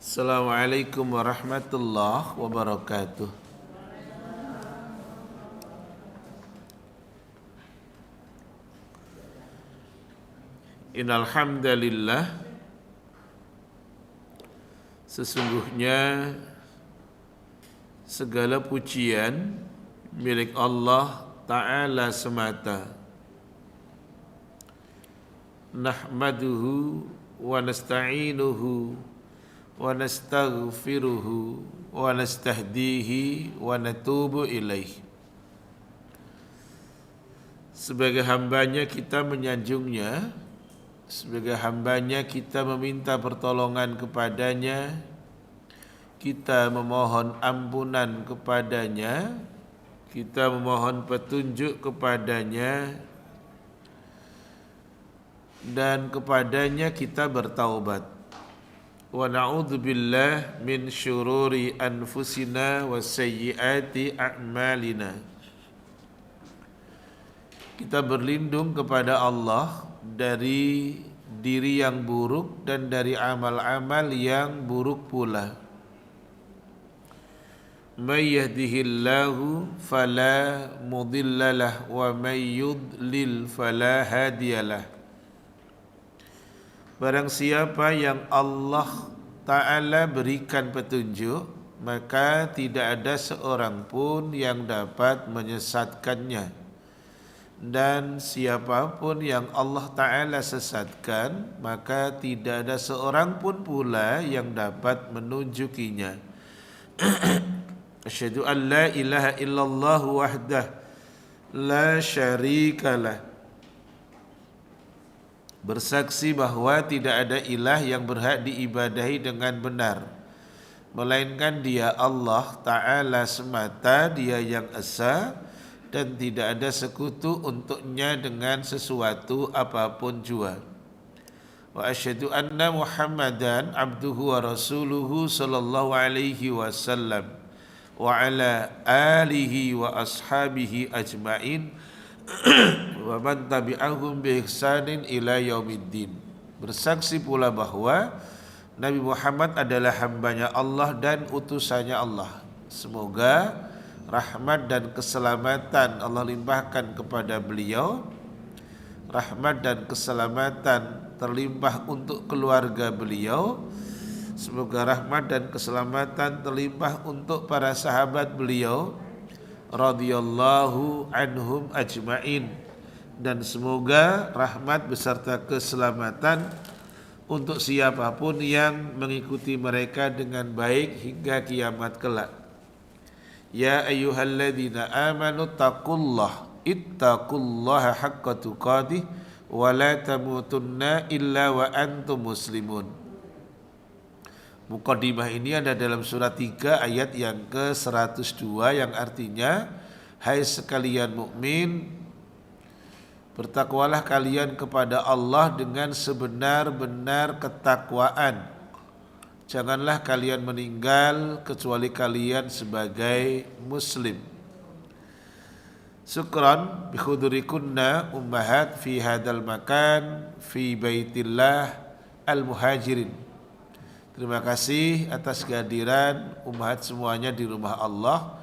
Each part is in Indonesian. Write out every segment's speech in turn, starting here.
Assalamualaikum warahmatullahi wabarakatuh. Innal hamdalillah, sesungguhnya segala pujian milik Allah Ta'ala semata. Nahmaduhu wa nasta'inuhu wa nastaghfiruhu wa nastahdihi wa natubu ilaih. Sebagai hambanya kita menyanjungnya, sebagai hambanya kita meminta pertolongan kepadanya, kita memohon ampunan kepadanya, kita memohon petunjuk kepadanya, dan kepadanya kita bertaubat. Wa na'udzubillah min syururi anfusina wa sayyiati a'malina. Kita berlindung kepada Allah dari diri yang buruk dan dari amal-amal yang buruk pula. May yahdihillahu fala mudhillalah wa may yudlil fala hadiyalah. Barang siapa yang Allah Ta'ala berikan petunjuk, maka tidak ada seorang pun yang dapat menyesatkannya. Dan siapapun yang Allah Ta'ala sesatkan, maka tidak ada seorang pun pula yang dapat menunjukinya. Asyhadu an la ilaha illallah wahdah la syarikalah. Bersaksi bahwa tidak ada ilah yang berhak diibadahi dengan benar, melainkan Dia Allah Ta'ala semata, Dia yang esa, dan tidak ada sekutu untuknya dengan sesuatu apapun jua. Wa asyhadu anna Muhammadan abduhu wa rasuluhu sallallahu alaihi wasallam wa ala alihi wa ashabihi ajma'in wa man tabi'ahum bi ihsanin ila yaumiddin. Bersaksi pula bahwa Nabi Muhammad adalah hambanya Allah dan utusannya Allah. Semoga rahmat dan keselamatan Allah limpahkan kepada beliau. Rahmat dan keselamatan terlimpah untuk keluarga beliau. Semoga rahmat dan keselamatan terlimpah untuk para sahabat beliau radhiyallahu anhum ajma'in, dan semoga rahmat beserta keselamatan untuk siapapun yang mengikuti mereka dengan baik hingga kiamat kelak. Ya ayyuhalladzina amanu ittaqullaha haqqa tuqatih wa la tamutunna illa wa antum muslimun. Muqaddimah ini ada dalam surat 3 ayat yang ke-102 yang artinya, hai sekalian mukmin, bertakwalah kalian kepada Allah dengan sebenar-benar ketakwaan. Janganlah kalian meninggal kecuali kalian sebagai muslim. Syukran bi hudurikunna ummahat fi hadal makan fi baitillah al-muhajirin. Terima kasih atas kehadiran ummahat semuanya di rumah Allah,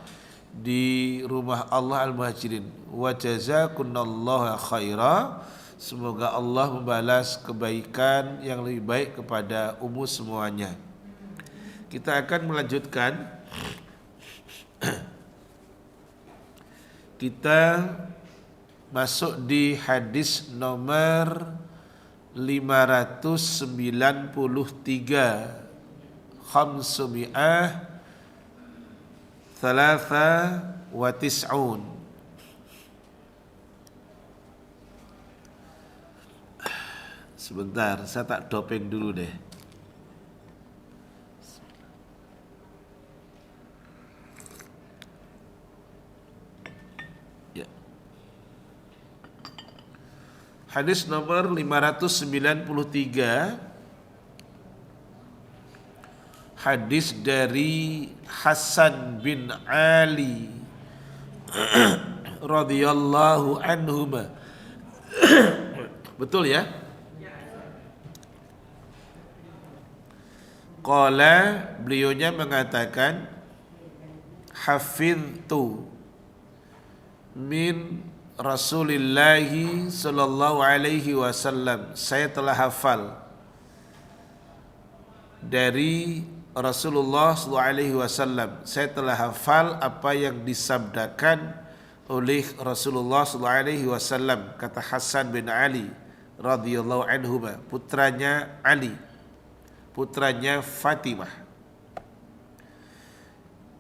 di rumah Allah al-muhajirin. Wa jazakunallahu khaira. Semoga Allah membalas kebaikan yang lebih baik kepada semuanya. Kita akan melanjutkan. Kita masuk di hadis nomor 593, khamsumi'ah thalatha wa tis'un. Sebentar, saya tak doping dulu deh. Ya. Hadis nomor 593, hadis dari Hasan bin Ali radhiyallahu anhuma. Betul ya? Qala, beliaunya mengatakan, hafidtu min Rasulillahi sallallahu alaihi wasallam, saya telah hafal dari Rasulullah sallallahu alaihi wasallam, saya telah hafal apa yang disabdakan oleh Rasulullah sallallahu alaihi wasallam, kata Hasan bin Ali radhiyallahu anhu, putranya Ali, putranya Fatimah.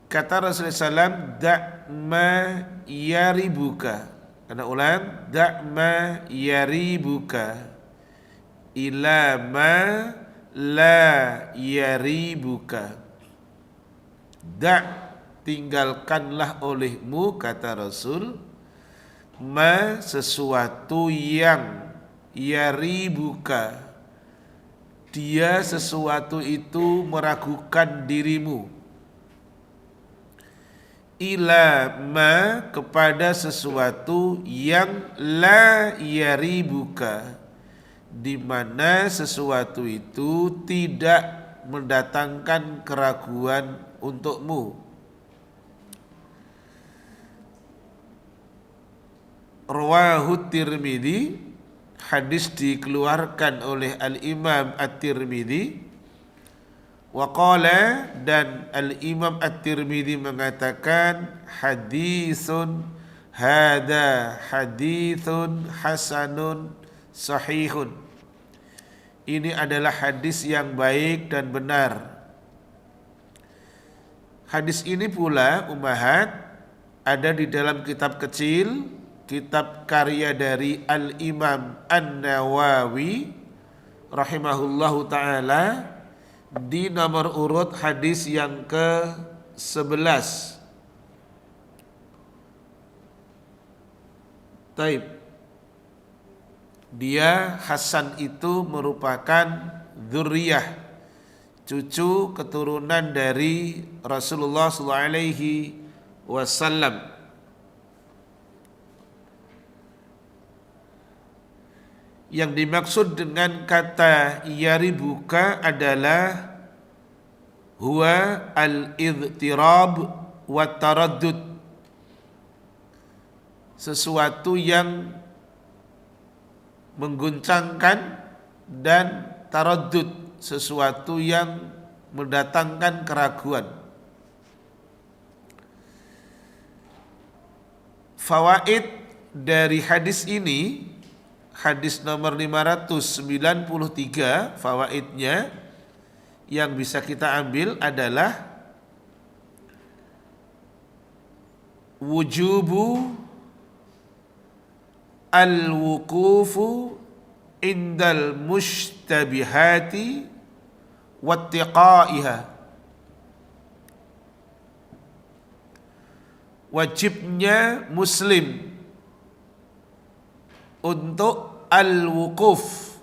Kata Rasulullah SAW, da'ma yaribuka, kata ulang, da'ma yaribuka ila ma la yaribuka. Tinggalkanlah olehmu, kata Rasul, ma sesuatu yang yaribuka, dia sesuatu itu meragukan dirimu, ila ma kepada sesuatu yang la yaribuka, di mana sesuatu itu tidak mendatangkan keraguan untukmu. Rawahu Tirmidzi, hadis dikeluarkan oleh Al-Imam At-Tirmidzi. Wa qala, dan Al-Imam At-Tirmidzi mengatakan, haditsun hada haditsun hasanun sahihun, ini adalah hadis yang baik dan benar. Hadis ini pula ummahat ada di dalam kitab kecil, kitab karya dari Al-Imam An-Nawawi rahimahullahu ta'ala, di nomor urut hadis yang ke-11. Taib. Dia Hasan itu merupakan dzurriyyah, cucu keturunan dari Rasulullah sallallahu alaihi wasallam. Yang dimaksud dengan kata yaribuka adalah huwa al-idhtirab wa taraddud, sesuatu yang mengguncangkan dan taraddud, sesuatu yang mendatangkan keraguan. Fawaid dari hadis ini, hadis nomor 593, fawaidnya yang bisa kita ambil adalah wujubu al-wuqufu indal mushtabihati wattiqaiha, wajibnya muslim untuk al-wuquf,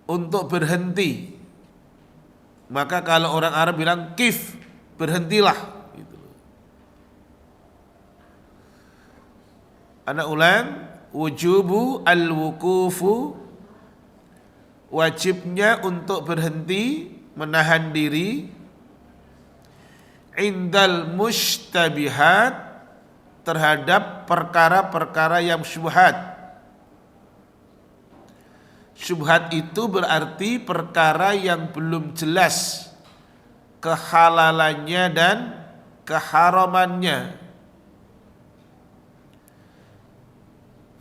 untuk berhenti. Maka kalau orang Arab bilang kif, berhentilah gitu. Ana ulang, wujubu al-wuqufu, wajibnya untuk berhenti, menahan diri, indal mushtabihat, terhadap perkara-perkara yang syubhat. Syubhat itu berarti perkara yang belum jelas kehalalannya dan keharamannya.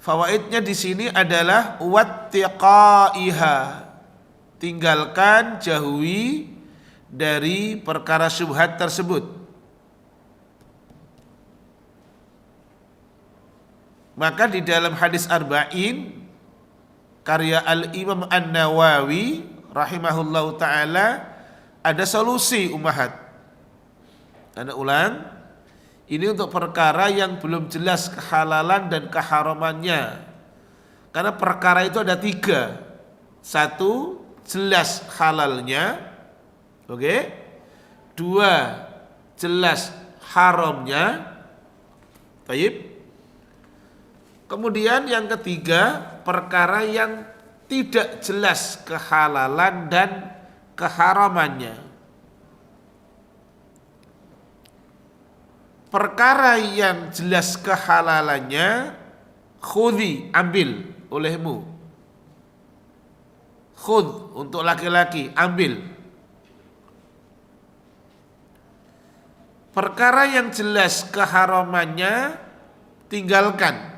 Fawaidnya di sini adalah wattiqaiha, tinggalkan, jauhi dari perkara syubhat tersebut. Maka di dalam hadis Arba'in karya Al-Imam An-Nawawi rahimahullahu ta'ala ada solusi ummahat. Ana ulang, ini untuk perkara yang belum jelas kehalalan dan keharamannya. Karena perkara itu ada 3. 1, jelas halalnya. Oke. 2, jelas haramnya. Baik. Kemudian yang ketiga, perkara yang tidak jelas kehalalan dan keharamannya. Perkara yang jelas kehalalannya, khudhi, ambil olehmu. Khudh untuk laki-laki, ambil. Perkara yang jelas keharamannya, tinggalkan.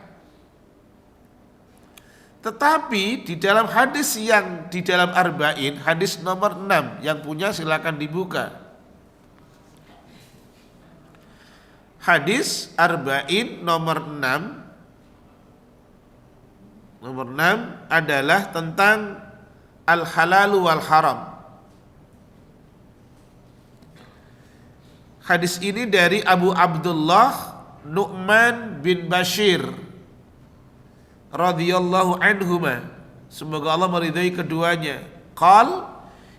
Tetapi di dalam hadis yang di dalam Arba'in, hadis nomor 6, yang punya silakan dibuka. Hadis Arba'in nomor 6. Nomor 6 adalah tentang al-halalu wal haram. Hadis ini dari Abu Abdullah Nu'man bin Bashir radhiyallahu anhuma, semoga Allah meridai keduanya. Qal,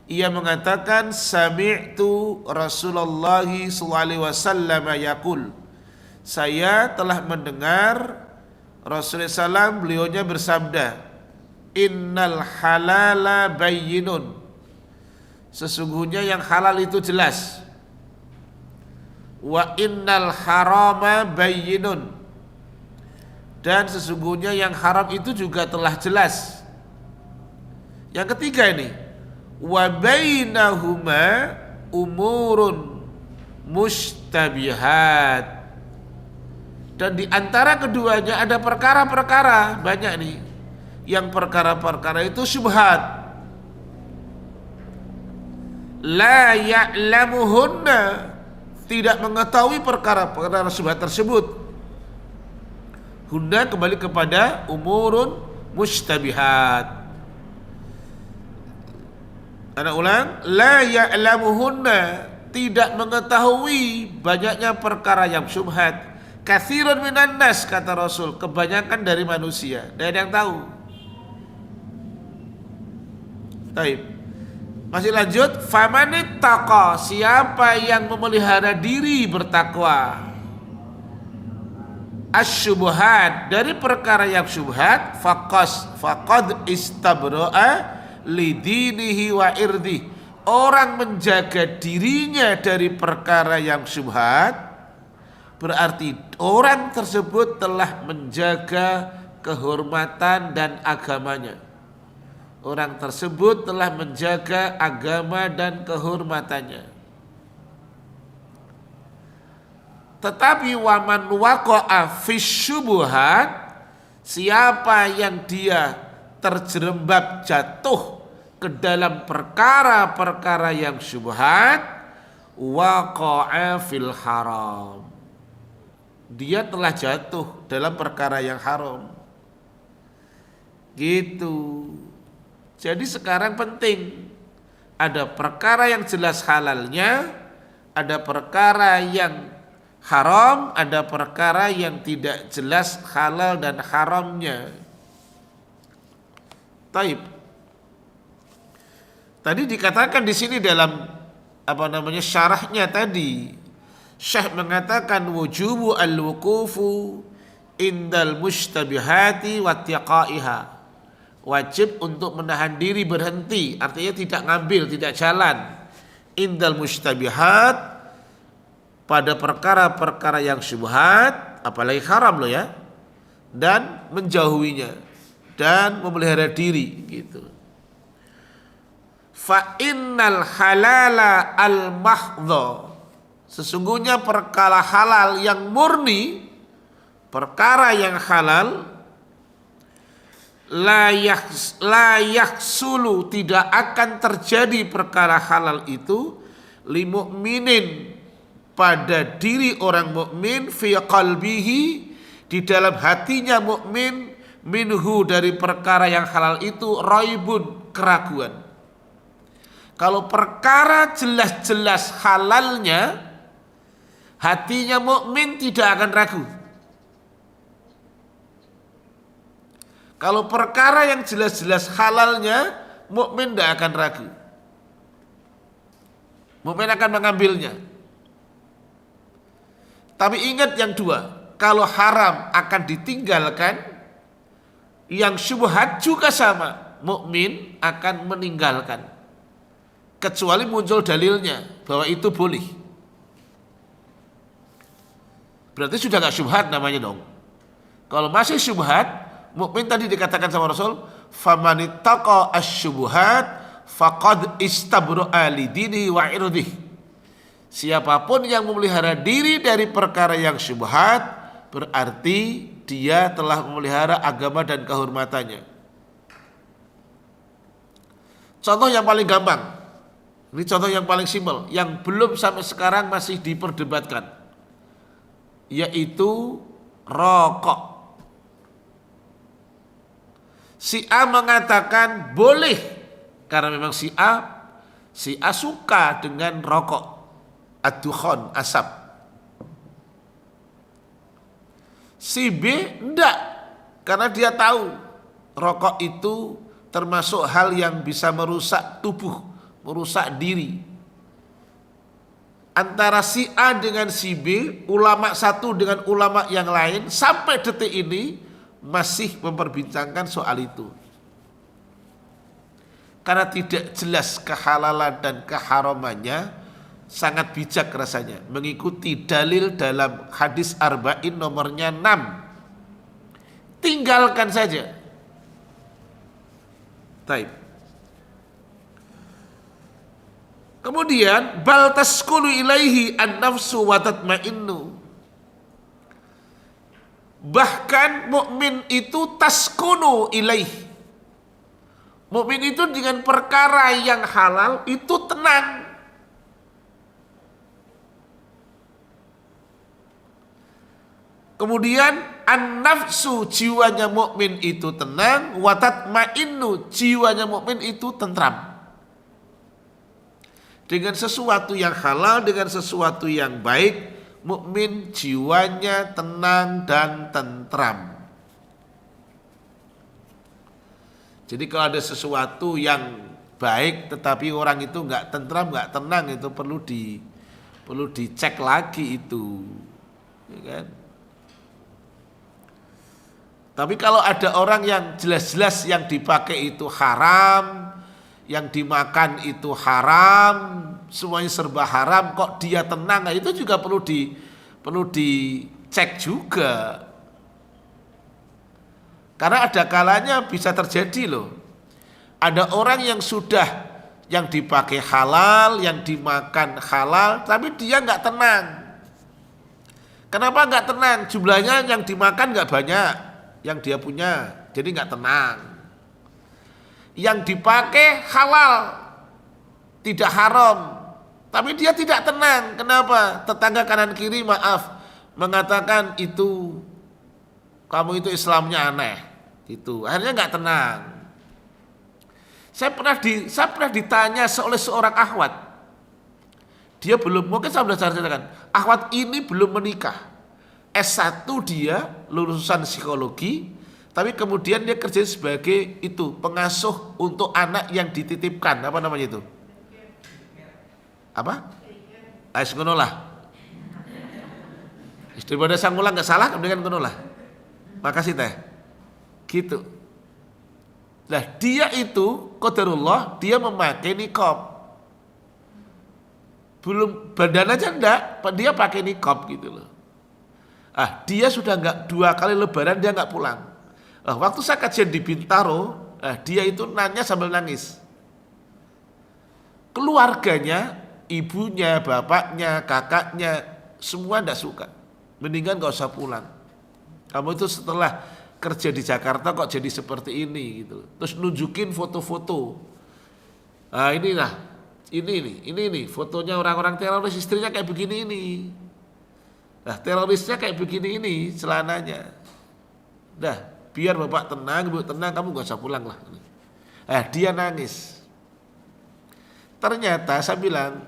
ia mengatakan, sami'tu Rasulullah sallallahu alaihi wasallam yaqul, saya telah mendengar Rasulullah SAW, beliaunya bersabda, innal halala bayyinun, sesungguhnya yang halal itu jelas, wa innal harama bayyinun, dan sesungguhnya yang haram itu juga telah jelas. Yang ketiga ini, wa bainahuma umurun mustabihat, dan di antara keduanya ada perkara-perkara, banyak nih, yang perkara-perkara itu syubhat. La ya'lamuhunna, tidak mengetahui perkara-perkara syubhat tersebut. Hunna kembali kepada umurun mustabihat. Anak ulang, la ya'lamuhunna, tidak mengetahui banyaknya perkara yang syubhat. Katsirun minan nas, kata Rasul, kebanyakan dari manusia, tidak ada yang tahu. Baik. Masih lanjut, famanittaqa, siapa yang memelihara diri bertakwa, asyubhat, dari perkara yang syubhat, faqad istabro'a lidinihi wa irdi, orang menjaga dirinya dari perkara yang syubhat, berarti orang tersebut telah menjaga kehormatan dan agamanya. Orang tersebut telah menjaga agama dan kehormatannya. Tetapi waman waqa'a fisyubuhat, siapa yang dia terjerembab jatuh ke dalam perkara-perkara yang syubhat, waqa'a fil haram, dia telah jatuh dalam perkara yang haram. Gitu. Jadi sekarang penting, ada perkara yang jelas halalnya, ada perkara yang haram, ada perkara yang tidak jelas halal dan haramnya. Taib. Tadi dikatakan di sini dalam syarahnya tadi, Syekh mengatakan wujubu al-wuqufu indal mustabihati wa tiqaiha, wajib untuk menahan diri, berhenti, artinya tidak ngambil, tidak jalan, indal mustabihat, pada perkara-perkara yang syubhat, apalagi haram loh ya, dan menjauhinya dan memelihara diri gitu. Fa innal halala al mahdha, sesungguhnya perkara halal yang murni, perkara yang halal, la yaksulu, tidak akan terjadi perkara halal itu, li mu'minin, pada diri orang mukmin, fi qalbihi, di dalam hatinya mukmin, minhu, dari perkara yang halal itu, raibun, keraguan. Kalau perkara jelas-jelas halalnya, hatinya mukmin tidak akan ragu. Kalau perkara yang jelas-jelas halalnya, mukmin tidak akan ragu. Mukmin akan mengambilnya. Tapi ingat yang dua, kalau haram akan ditinggalkan, yang syubhat juga sama, mukmin akan meninggalkan kecuali muncul dalilnya bahwa itu boleh. Berarti sudah gak syubhat namanya dong. Kalau masih syubhat, mukmin tadi dikatakan sama Rasul, famanittaqa asy-syubuhat faqad istabra'a li dinihi wa irdihi. Siapapun yang memelihara diri dari perkara yang syubhat, berarti dia telah memelihara agama dan kehormatannya. Contoh yang paling gampang, ini contoh yang paling simpel, yang belum sampai sekarang masih diperdebatkan, yaitu rokok. Si A mengatakan boleh, karena memang si A suka dengan rokok, ad-dukhan, asap. Si B enggak, karena dia tahu rokok itu termasuk hal yang bisa merusak tubuh, merusak diri. Antara si A dengan si B, ulama satu dengan ulama yang lain, sampai detik ini masih memperbincangkan soal itu. Karena tidak jelas kehalalan dan keharamannya, sangat bijak rasanya mengikuti dalil dalam hadis arba'in nomornya 6. Tinggalkan saja. Taib. Kemudian bal taskulu ilaihi an-nafsu wa tatma'innu. Bahkan mukmin itu taskunu ilaihi. Mukmin itu dengan perkara yang halal itu tenang. Kemudian an-nafsu, jiwanya mukmin itu tenang, wa tatma'innu, jiwanya mukmin itu tentram. Dengan sesuatu yang halal, dengan sesuatu yang baik, mukmin jiwanya tenang dan tentram. Jadi kalau ada sesuatu yang baik tetapi orang itu enggak tentram, enggak tenang, itu perlu dicek lagi itu. Ya kan? Tapi kalau ada orang yang jelas-jelas yang dipakai itu haram, yang dimakan itu haram, semuanya serba haram, kok dia tenang, nah itu juga perlu dicek juga. Karena ada kalanya bisa terjadi loh. Ada orang yang sudah yang dipakai halal, yang dimakan halal, tapi dia nggak tenang. Kenapa nggak tenang? Jumlahnya yang dimakan nggak banyak, yang dia punya, jadi nggak tenang. Yang dipakai halal, tidak haram, tapi dia tidak tenang. Kenapa? Tetangga kanan kiri mengatakan itu kamu itu Islamnya aneh, itu akhirnya nggak tenang. Saya pernah ditanya oleh seorang akhwat, dia belum, mungkin saya sudah ceritakan, akhwat ini belum menikah. S1 dia lulusan psikologi, tapi kemudian dia kerja sebagai itu pengasuh untuk anak yang dititipkan, apa namanya itu? Apa? Ais ngono lah. Daripada sang ulang nggak salah, kemudian ngono lah. Makasih teh. Gitu. Nah dia itu qadarullah dia memakai niqab. Belum badan aja enggak, dia pakai niqab gitu loh. Dia sudah enggak 2 kali lebaran dia enggak pulang. Waktu saya kajian di Bintaro, dia itu nanya sambil nangis. Keluarganya, ibunya, bapaknya, kakaknya, semua enggak suka. Mendingan enggak usah pulang. Kamu itu setelah kerja di Jakarta kok jadi seperti ini gitu. Terus nunjukin foto-foto. Ini nih fotonya orang-orang teroris, istrinya kayak begini ini. Nah terorisnya kayak begini ini celananya. Dah biar bapak tenang, ibu tenang, kamu gak usah pulang lah. Dia nangis. Ternyata saya bilang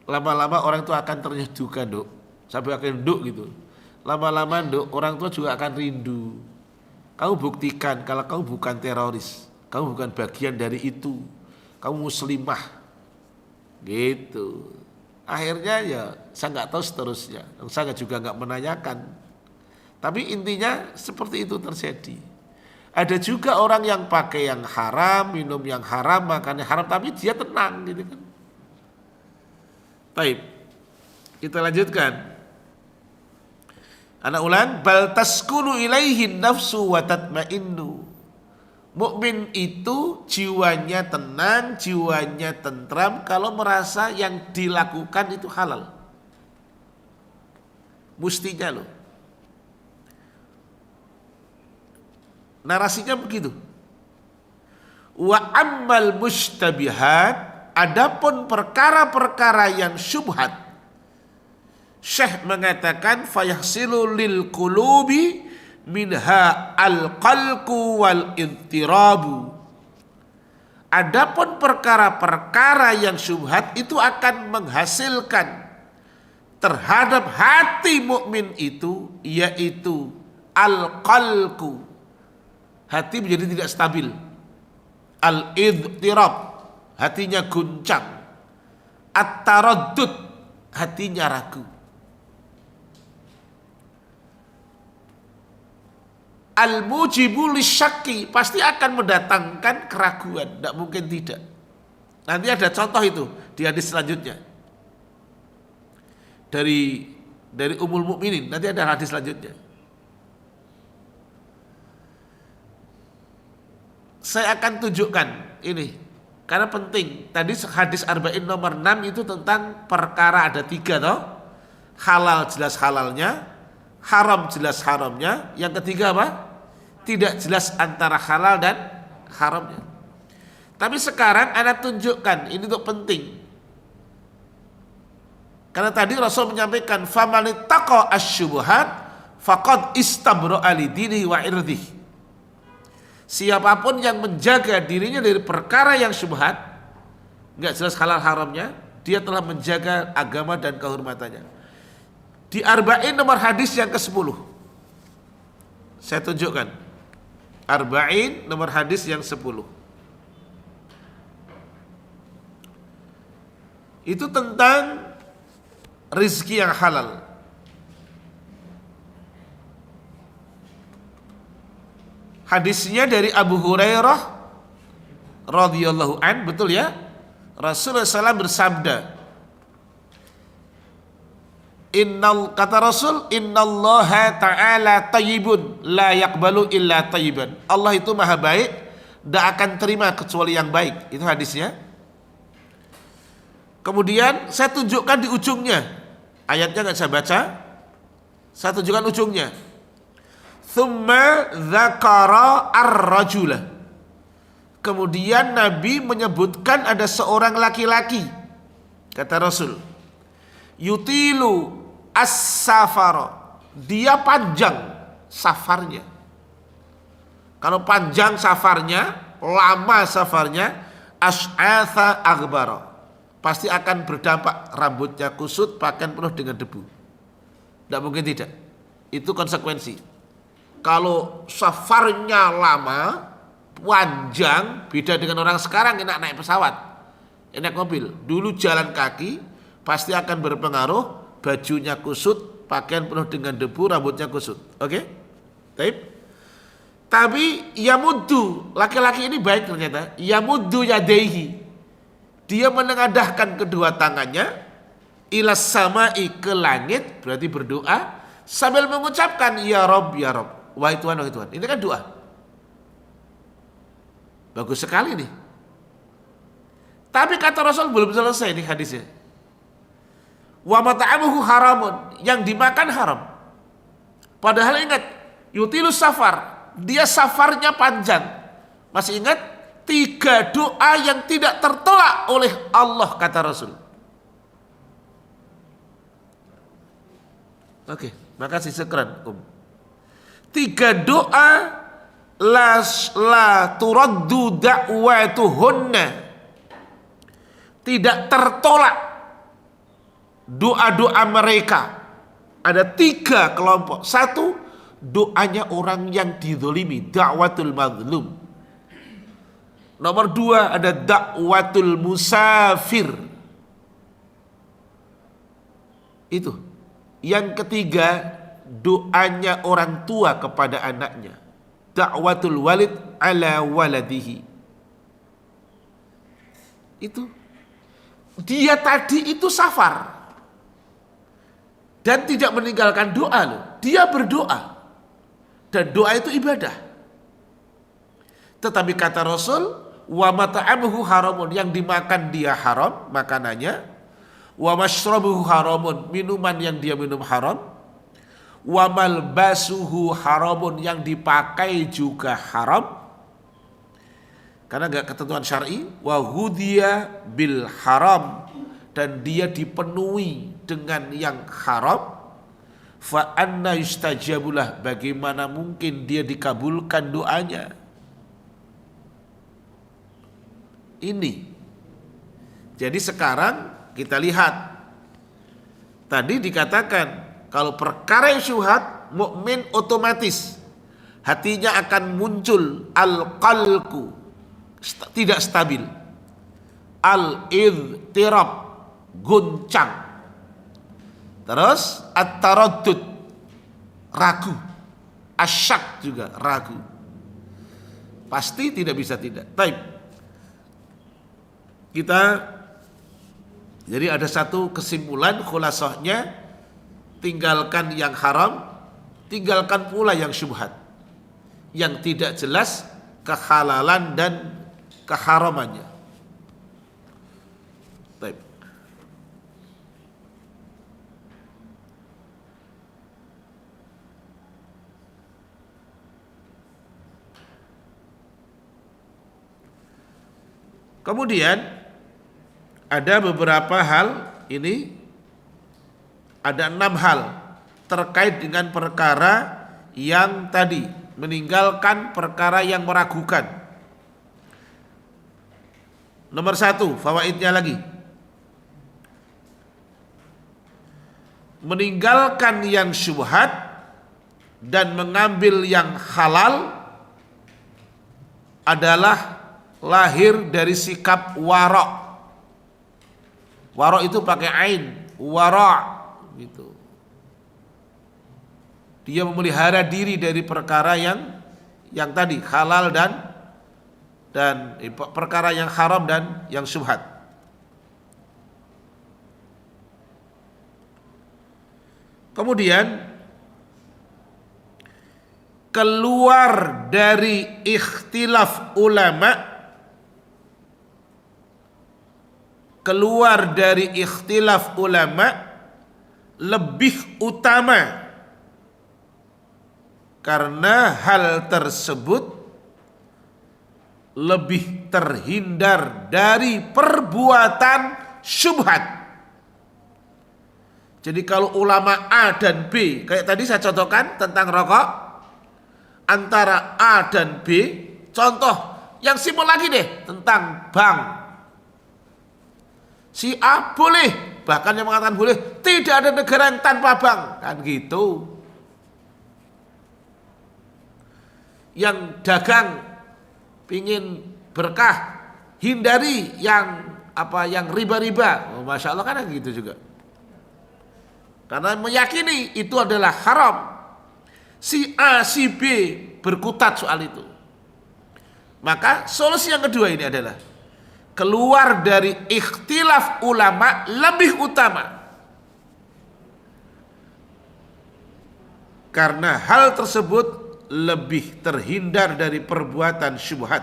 lama-lama orang itu akan ternyuh juga dok. Sampai akan duk gitu. Lama-lama dok orang tua juga akan rindu. Kamu buktikan kalau kamu bukan teroris, kamu bukan bagian dari itu, kamu muslimah. Gitu. Akhirnya ya saya nggak tahu seterusnya, saya juga nggak menanyakan. Tapi intinya seperti itu terjadi. Ada juga orang yang pakai yang haram, minum yang haram, makan yang haram, tapi dia tenang gitu kan. Baik, kita lanjutkan. Anak ulang, bal taskunu ilaihin nafsu wa tatmainnu. Mukmin itu jiwanya tenang, jiwanya tentram kalau merasa yang dilakukan itu halal. Mustinya loh. Narasinya begitu. Wa ammal mustabihat, adapun perkara-perkara yang syubhat, Syekh mengatakan fayahsilu lil qulubi minha al-qalqu wal intirabu. Adapun perkara-perkara yang syubhat itu akan menghasilkan terhadap hati mukmin itu, yaitu al-qalqu, hati menjadi tidak stabil, al-idtirab, hatinya guncang, at-taraddud, hatinya ragu, al-mujibu lisyakki, pasti akan mendatangkan keraguan, tidak mungkin tidak. Nanti ada contoh itu di hadis selanjutnya dari Ummul Mukminin, nanti ada hadis selanjutnya. Saya akan tunjukkan ini karena penting. Tadi hadis arba'in nomor 6 itu tentang perkara ada 3 toh. Halal jelas halalnya, haram jelas haramnya. Yang ketiga apa? Tidak jelas antara halal dan haramnya. Tapi sekarang Anda tunjukkan, ini untuk penting. Karena tadi Rasul menyampaikan famanittaqa asyubuhat faqad istabra'a lidinihi wa irdihi. Siapapun yang menjaga dirinya dari perkara yang syubhat, enggak jelas halal haramnya, dia telah menjaga agama dan kehormatannya. Di arba'in nomor hadis yang ke-10. Saya tunjukkan. Arba'in nomor hadis yang 10. Itu tentang rizki yang halal. Hadisnya dari Abu Hurairah radhiyallahu an, betul ya? Rasulullah SAW bersabda, kata Rasul, innallaha ta'ala tayyibun la yaqbalu illa tayyiban. Allah itu maha baik, tidak akan terima kecuali yang baik. Itu hadisnya. Kemudian saya tunjukkan di ujungnya. Ayatnya nggak saya baca. Saya tunjukkan ujungnya. Thumma dzakara ar-rajula. Kemudian Nabi menyebutkan ada seorang laki-laki. Kata Rasul, yutilu as-safara. Dia panjang safarnya. Kalau panjang safarnya, lama safarnya, asy'atha aghbara, pasti akan berdampak, rambutnya kusut, pakaian penuh dengan debu. Tidak mungkin tidak. Itu konsekuensi. Kalau safarnya lama, panjang, beda dengan orang sekarang enak naik pesawat, enak mobil. Dulu jalan kaki, pasti akan berpengaruh, bajunya kusut, pakaian penuh dengan debu, rambutnya kusut. Oke? Tapi yamuddu, laki-laki ini baik ternyata, yamuddu yadaihi. Dia menengadahkan kedua tangannya ilas samai, ke langit, berarti berdoa sambil mengucapkan ya Rob, ya Rob. Wahai Tuhan, wahai Tuhan. Ini kan doa. Bagus sekali nih. Tapi kata Rasul belum selesai nih hadisnya. Wa mata'amuhu haramun, yang dimakan haram. Padahal ingat, yutilus safar, dia safarnya panjang. Masih ingat? 3 doa yang tidak tertolak oleh Allah, kata Rasul. Oke, makasih sekeren. 3 doa la turaddu da'watuhunna, tidak tertolak doa-doa mereka. Ada 3 kelompok. 1, doanya orang yang dizalimi, da'watul mazlum. Nomor 2, ada da'watul musafir. Itu. Yang ketiga, doanya orang tua kepada anaknya. da'watul walid ala waladihi. Itu dia tadi itu safar dan tidak meninggalkan doa loh. Dia berdoa dan doa itu ibadah. Tetapi kata Rasul, wa mata'amuhu haramun, yang dimakan dia haram makanannya, wa mashrabuhu haramun, minuman yang dia minum haram, wa malbasuhu haramun, yang dipakai juga haram karena enggak ketentuan syar'i, wa hudiya bil haram, dan dia dipenuhi dengan yang haram, fa anna yustajabulah, bagaimana mungkin dia dikabulkan doanya. Ini. Jadi sekarang kita lihat. Tadi dikatakan kalau perkara yang syubhat, mukmin otomatis hatinya akan muncul al-qalqu, tidak stabil, al-idtirab, goncang, terus at-taraddud, ragu, asyak juga ragu, pasti tidak bisa tidak. Taib. Kita jadi ada satu kesimpulan khulasahnya, tinggalkan yang haram, tinggalkan pula yang syubhat, yang tidak jelas kehalalan dan keharamannya. Baik. Kemudian ada beberapa hal, ini ada 6 hal terkait dengan perkara yang tadi, meninggalkan perkara yang meragukan. Nomor 1, fawaidnya lagi. Meninggalkan yang syubhat dan mengambil yang halal adalah lahir dari sikap wara'. Wara' itu pakai ain, wara' gitu. Dia memelihara diri dari perkara yang tadi halal dan perkara yang haram dan yang syubhat. Kemudian keluar dari ikhtilaf ulama, keluar dari ikhtilaf ulama lebih utama karena hal tersebut lebih terhindar dari perbuatan syubhat. Jadi kalau ulama A dan B, kayak tadi saya contohkan tentang rokok, antara A dan B, contoh yang simpel lagi deh tentang bank. Si A boleh, bahkan yang mengatakan boleh, tidak ada negara yang tanpa bank, kan gitu. Yang dagang pingin berkah, hindari yang riba-riba. Oh, Masya Allah, kan gitu juga. Karena meyakini itu adalah haram. Si A, si B berkutat soal itu. Maka solusi yang kedua ini adalah keluar dari ikhtilaf ulama lebih utama. Karena hal tersebut lebih terhindar dari perbuatan syubhat.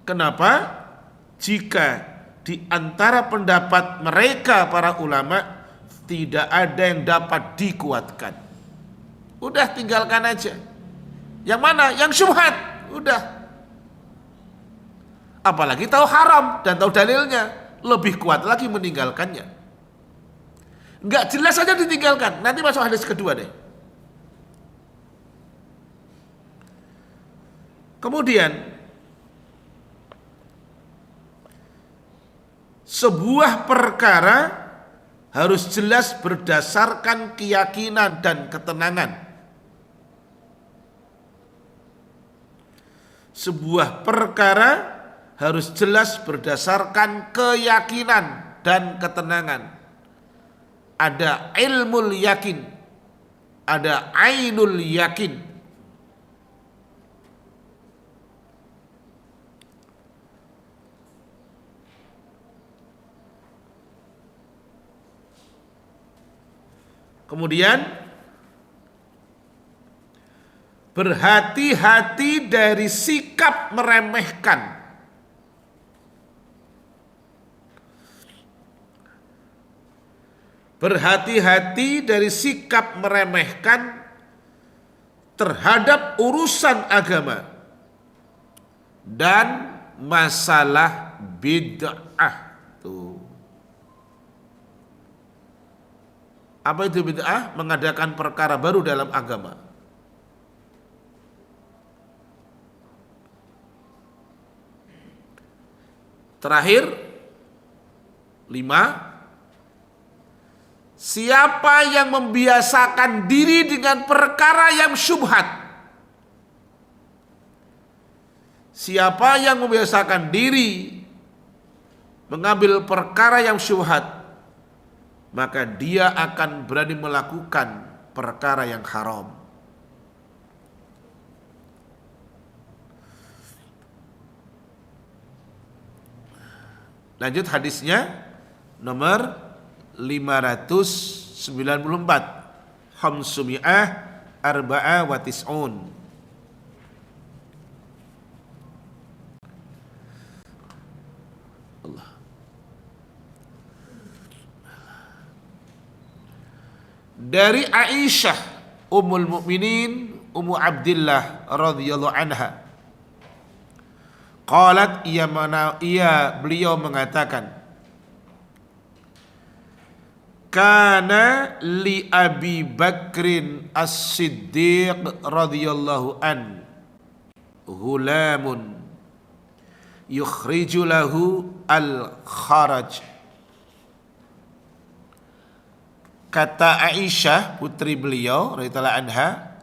Kenapa? Jika di antara pendapat mereka para ulama tidak ada yang dapat dikuatkan, udah tinggalkan aja. Yang mana? Yang syubhat. Udah. Apalagi tahu haram dan tahu dalilnya, lebih kuat lagi meninggalkannya. Enggak jelas saja ditinggalkan. Nanti masuk hadis kedua deh. Kemudian sebuah perkara harus jelas berdasarkan keyakinan dan ketenangan. Sebuah perkara harus jelas berdasarkan keyakinan dan ketenangan. Ada ilmu yakin, ada ainul yakin. Kemudian berhati-hati dari sikap meremehkan. Berhati-hati dari sikap meremehkan terhadap urusan agama dan masalah bid'ah. Tuh. Apa itu bid'ah? Mengadakan perkara baru dalam agama. Terakhir, 5. Siapa yang membiasakan diri dengan perkara yang syubhat? Siapa yang membiasakan diri mengambil perkara yang syubhat, maka dia akan berani melakukan perkara yang haram. Lanjut hadisnya nomor 594. Khamsumi'ah arba'a wa tis'un. Allah. Dari Aisyah Ummul Mukminin Ummu Abdillah radhiyallahu anha, qalat, beliau mengatakan, kana li Abi Bakrin As-Siddiq radhiyallahu an ghulamun yukhriju lahu al-kharaj. Kata Aisyah putri beliau radhiyallahu anha,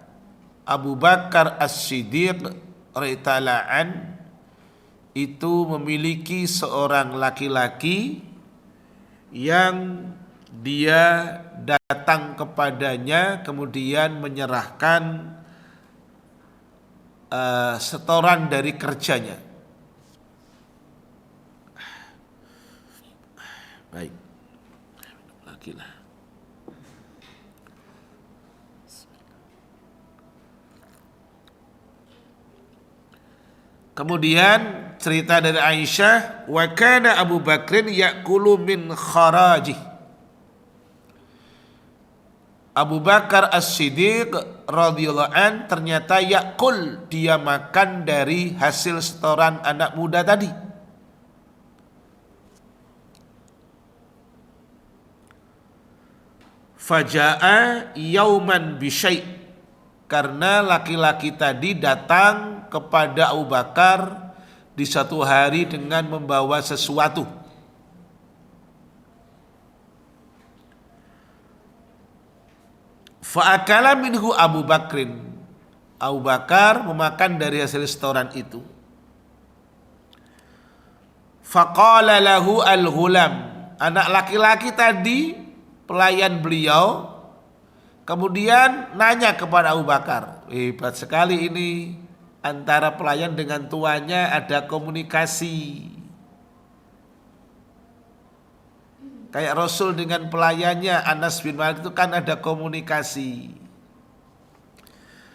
Abu Bakar As-Siddiq radhiyallahu an itu memiliki seorang laki-laki yang dia datang kepadanya kemudian menyerahkan setoran dari kerjanya. Baik, lagi lah. Kemudian cerita dari Aisyah, wa kana Abu Bakrin ya'kulu min kharajih. Abu Bakar As-Siddiq radhiyallahu an ternyata yakul, dia makan dari hasil setoran anak muda tadi. Faja'a yauman bisyai', karena laki-laki tadi datang kepada Abu Bakar di satu hari dengan membawa sesuatu. Fa'akala minhu Abu Bakrin, Abu Bakar memakan dari hasil setoran itu. Faqala lahu al-ghulam, anak laki-laki tadi, pelayan beliau, kemudian nanya kepada Abu Bakar. Hebat sekali ini, antara pelayan dengan tuannya ada komunikasi. Kayak Rasul dengan pelayannya Anas bin Malik itu kan ada komunikasi.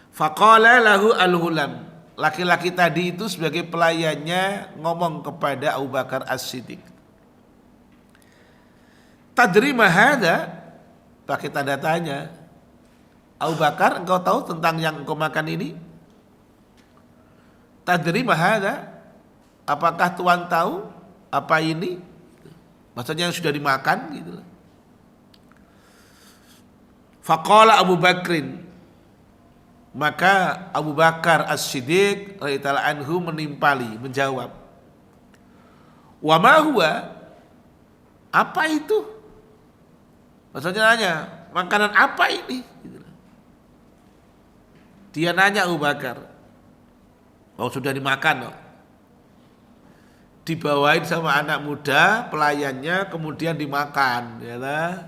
Faqala lahu al-ghulam, laki-laki tadi itu sebagai pelayannya ngomong kepada Abu Bakar As-Siddiq, tadri ma hadza, pakai tanda tanya. Abu Bakar, engkau tahu tentang yang engkau makan ini? Tadri ma hadza, apakah tuan tahu apa ini? Maksudnya yang sudah dimakan gitu. Faqala Abu Bakrin, maka Abu Bakar As-Siddiq radhiyallahu anhu menimpali, menjawab, wa ma huwa, apa itu? Maksudnya nanya, makanan apa ini? Dia nanya Abu Bakar, oh sudah dimakan, oh. Dibawain sama anak muda pelayannya, kemudian dimakan, ya lah.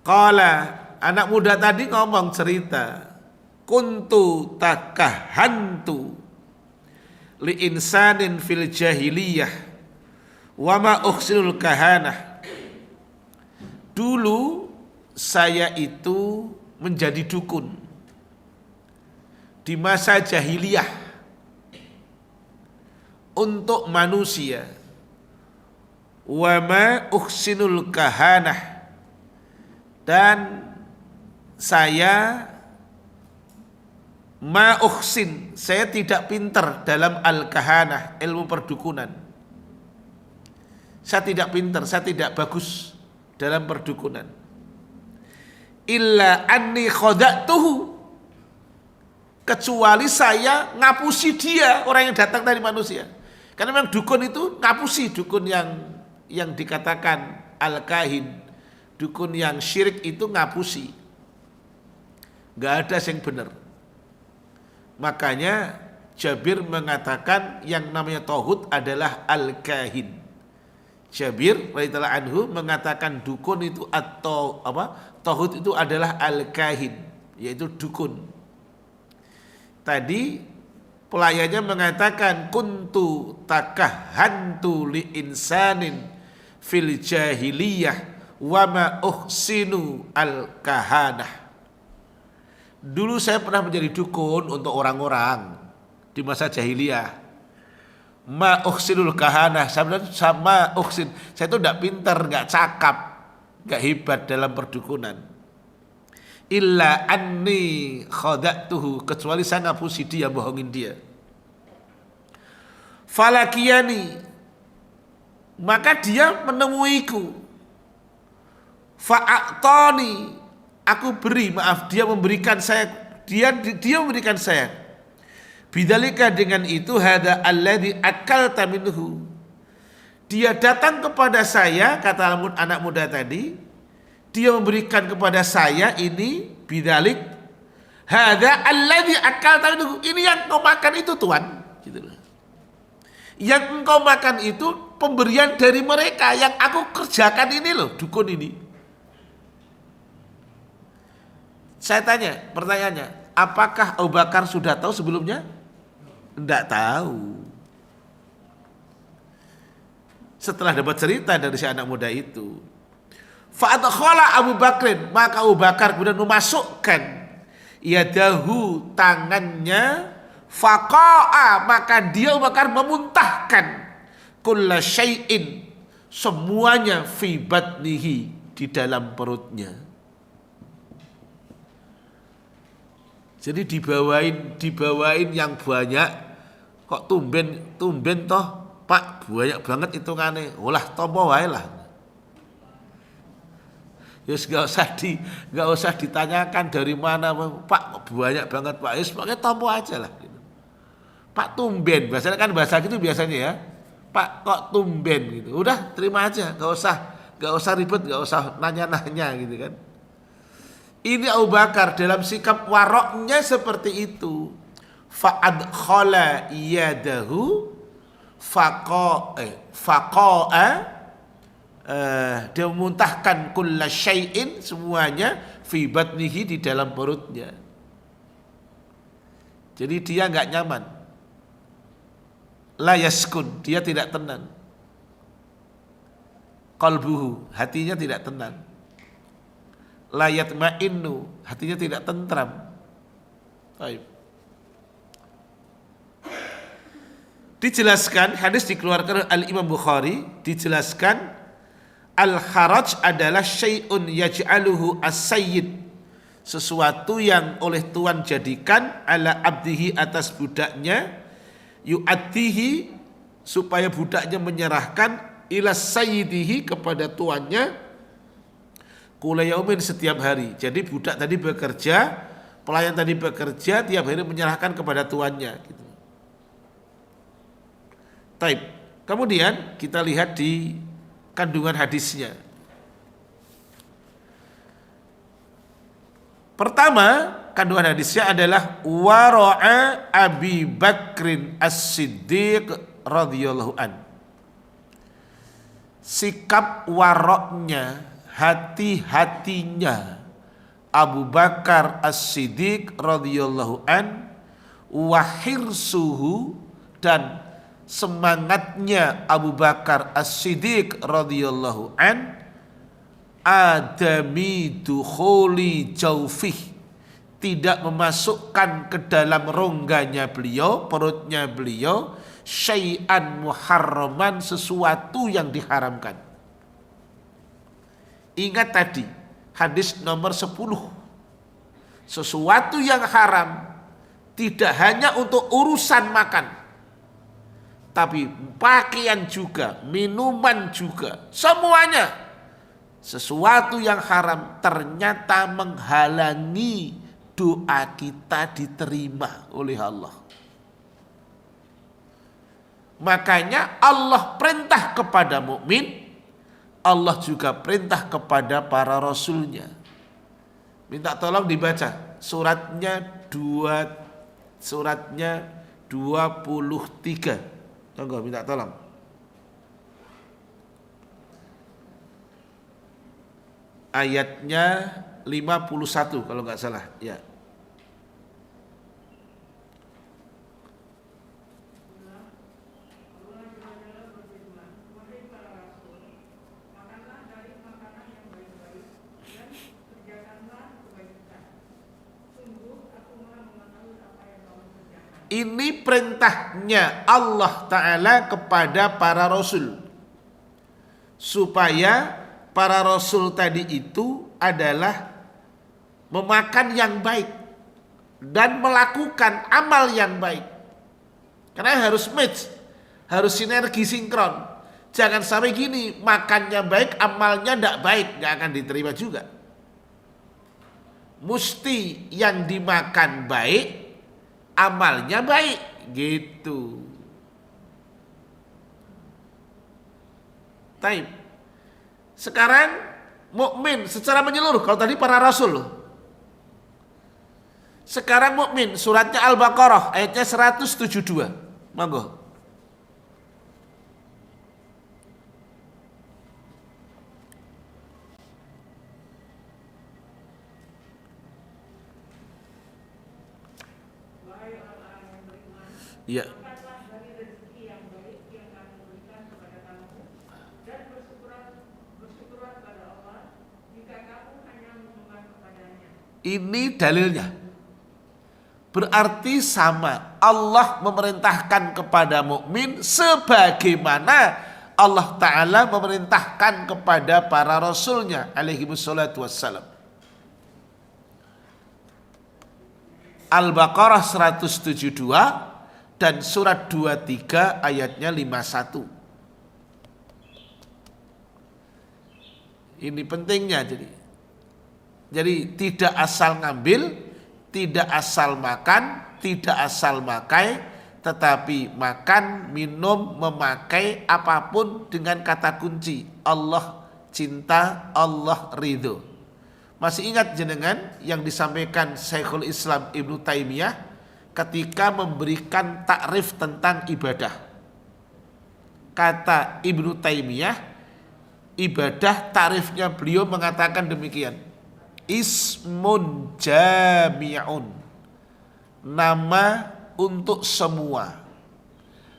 Qala, anak muda tadi ngomong cerita, kuntu takahantu li insanin fil jahiliyah wa ma uhsinul kahanah. Dulu saya itu menjadi dukun di masa jahiliyah untuk manusia. Wa ma uhsinul kahanah, dan saya ma uhsin, saya tidak pintar dalam al-kahanah, ilmu perdukunan. Saya tidak pintar, saya tidak bagus dalam perdukunan. Illa anni khada'tuhu, kecuali saya ngapusi dia, orang yang datang dari manusia. Karena memang dukun itu ngapusi, dukun yang dikatakan al-kahin, dukun yang syirik itu ngapusi. Gak ada yang benar. Makanya Jabir mengatakan yang namanya tauhid adalah al-kahin. Jabir radhiyallahu anhu mengatakan dukun itu atau tauhid itu adalah al-kahin, yaitu dukun. Tadi pelayannya mengatakan kuntu takahantu li insanin fil jahiliyah wa ma uhsinu al-kahanah. Dulu saya pernah menjadi dukun untuk orang-orang di masa jahiliyah. Ma uhsinul kahanah, sama uhsin, saya itu tidak pintar, nggak cakap, nggak hebat dalam perdukunan. Illa anni khada'tuhu, kecuali saya ngapusi dia, bohongin dia. Falakiyani, maka dia menemuiku. Fa'atoni, aku beri, maaf, dia memberikan saya, dia memberikan saya. Bidzalika, dengan itu, hada alladzi akalta minhu, dia datang kepada saya, kata anak muda tadi, dia memberikan kepada saya ini, bidzalik hada alladzi akalta minhu, ini yang kau makan itu Tuhan, gitu loh. Yang engkau makan itu pemberian dari mereka, yang aku kerjakan ini loh, dukun ini. Saya tanya, pertanyaannya, apakah Abu Bakar sudah tahu sebelumnya? Tidak tahu. Setelah dapat cerita dari si anak muda itu, fa'adkhala Abu Bakrin, maka Abu Bakar kemudian memasukkan yadahu, tangannya, faqa'a, maka dia Abu Bakar memuntahkan kulla syai'in, semuanya, fi batnihi, di dalam perutnya. Jadi dibawain yang banyak, kok tumben toh Pak, banyak banget hitungannya, olah tompo wae lah. Yus gak usah ditanyakan dari mana Pak, banyak banget Pak, yus pakai tompo aja lah. Pak tumben, biasanya kan bahasa gitu biasanya ya, Pak kok tumben gitu, udah terima aja, gak usah ribet, gak usah nanya-nanya gitu kan. Ini Abu Bakar dalam sikap waroknya seperti itu. Fa'adkhala yadahu faqa'a, dia memuntahkan kulla syai'in, semuanya, fi batnihi, di dalam perutnya. Jadi dia enggak nyaman. La yaskun, dia tidak tenang. Qalbuhu, hatinya tidak tenang. La yatma'innu, hatinya tidak tentram. Baik. Dijelaskan, hadis dikeluarkan Al-Imam Bukhari, dijelaskan al-kharaj adalah syai'un yaj'aluhu as-sayyid, sesuatu yang oleh Tuhan jadikan ala abdihi, atas budaknya, yu'addihi, supaya budaknya menyerahkan, ila sayyidihi, kepada tuannya, kula yaumin, setiap hari. Jadi budak tadi bekerja, pelayan tadi bekerja, tiap hari menyerahkan kepada tuannya gitu. Taib. Kemudian kita lihat di kandungan hadisnya. Pertama, kandungan hadisnya adalah wara'a Abi Bakrin As-Siddiq radhiyallahu an. Sikap waroknya hati-hatinya Abu Bakar As-Siddiq radhiyallahu an, wa hirsuhu, dan semangatnya Abu Bakar As-Siddiq radhiyallahu an, adami dukhuli jaufih, tidak memasukkan ke dalam rongganya beliau, perutnya beliau, syai'an muharraman, sesuatu yang diharamkan. Ingat tadi hadis nomor 10, sesuatu yang haram tidak hanya untuk urusan makan, tapi pakaian juga, minuman juga, semuanya. Sesuatu yang haram ternyata menghalangi doa kita diterima oleh Allah. Makanya Allah perintah kepada mukmin, Allah juga perintah kepada para rasulnya. Minta tolong dibaca suratnya 23. Tunggu, minta tolong. Ayatnya 51 kalau nggak salah, ya. Ini perintahnya Allah Ta'ala kepada para rasul, supaya para rasul tadi itu adalah memakan yang baik dan melakukan amal yang baik. Karena harus match, harus sinergi, sinkron. Jangan sampai gini, makannya baik, amalnya tidak baik, nggak akan diterima juga. Mesti yang dimakan baik, amalnya baik, gitu. Taib. Sekarang mukmin secara menyeluruh, kalau tadi para rasul. Sekarang mukmin, suratnya Al-Baqarah ayatnya 172. Monggo. Ya. Ini dalilnya. Berarti sama. Allah memerintahkan kepada mukmin sebagaimana Allah Ta'ala memerintahkan kepada para rasulnya alaihi wassalatu wassalam. Al-Baqarah 172 dan surat 23 ayatnya 51. Ini pentingnya jadi tidak asal ngambil, tidak asal makan, tidak asal makai, tetapi makan, minum, memakai apapun dengan kata kunci Allah cinta, Allah ridho. Masih ingat jenengan yang disampaikan Syekhul Islam Ibnu Taimiyah ketika memberikan takrif tentang ibadah. Kata Ibnu Taimiyah, ibadah takrifnya beliau mengatakan demikian. Ismun jami'un, nama untuk semua,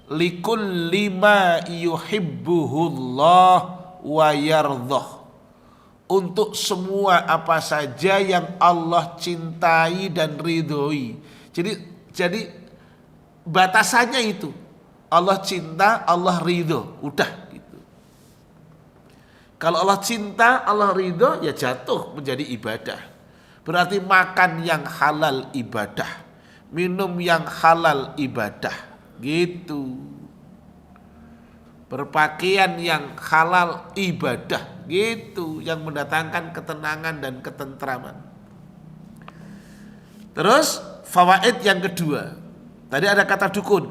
likul lima yuhibbuhullah wa yardhah, untuk semua apa saja yang Allah cintai dan ridhoi. Jadi batasannya itu Allah cinta, Allah ridho, udah gitu. Kalau Allah cinta, Allah ridho, ya jatuh menjadi ibadah. Berarti makan yang halal ibadah, minum yang halal ibadah, gitu. Berpakaian yang halal ibadah, gitu, yang mendatangkan ketenangan dan ketentraman. Terus fawaid yang kedua, tadi ada kata dukun,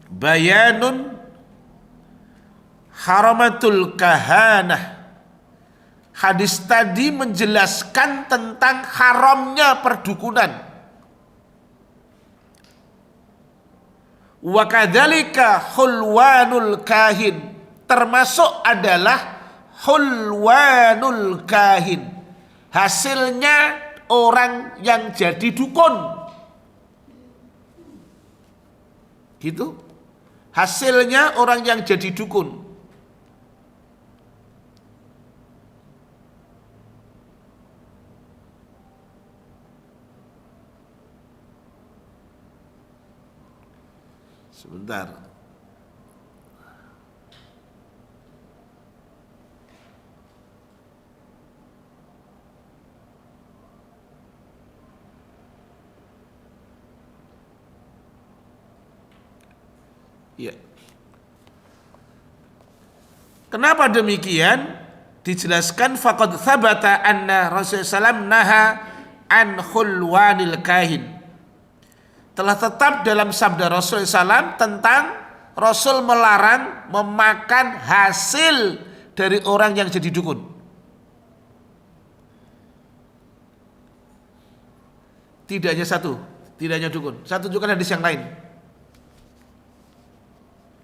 bayanun haramatul kahanah. Hadis tadi menjelaskan tentang haramnya perdukunan. Wa kadzalika hulwanul kahin, termasuk adalah hulwanul kahin, hasilnya orang yang jadi dukun. Gitu. Hasilnya orang yang jadi dukun. Sebentar. Ya. Kenapa demikian? Dijelaskan faqad thabata anna Rasulullah SAW naha an khulwanil kahin. Telah tetap dalam sabda Rasulullah SAW tentang Rasul melarang memakan hasil dari orang yang jadi dukun. Tidak hanya satu, tidak hanya dukun. Satu juga hadis yang lain.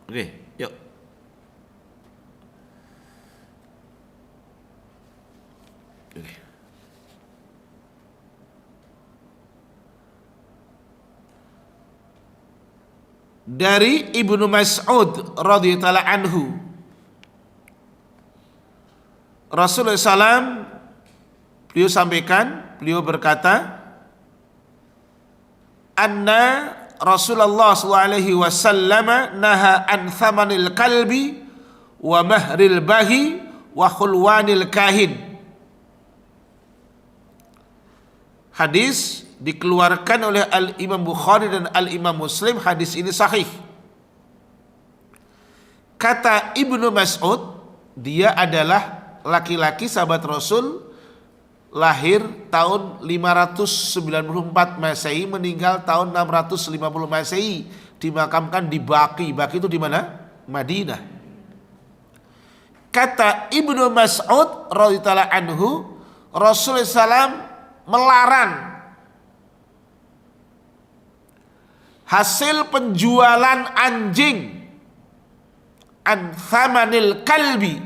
Oke, yuk. Oke. Dari Ibnu Mas'ud radhiyallahu anhu, Rasulullah SAW beliau sampaikan, beliau berkata, anna Rasulullah SAW naha an thamanil kalbi wa mahril bahi wa khulwanil kahin. Hadis dikeluarkan oleh Al-Imam Bukhari dan Al-Imam Muslim. Hadis ini sahih. Kata Ibnu Mas'ud, dia adalah laki-laki sahabat Rasul, lahir tahun 594 Masehi, meninggal tahun 650 Masehi, dimakamkan di Baqi. Baqi itu di mana? Madinah. Kata Ibnu Mas'ud radhiyallahu anhu, Rasulullah SAW melarang hasil penjualan anjing an thamanil kalbi.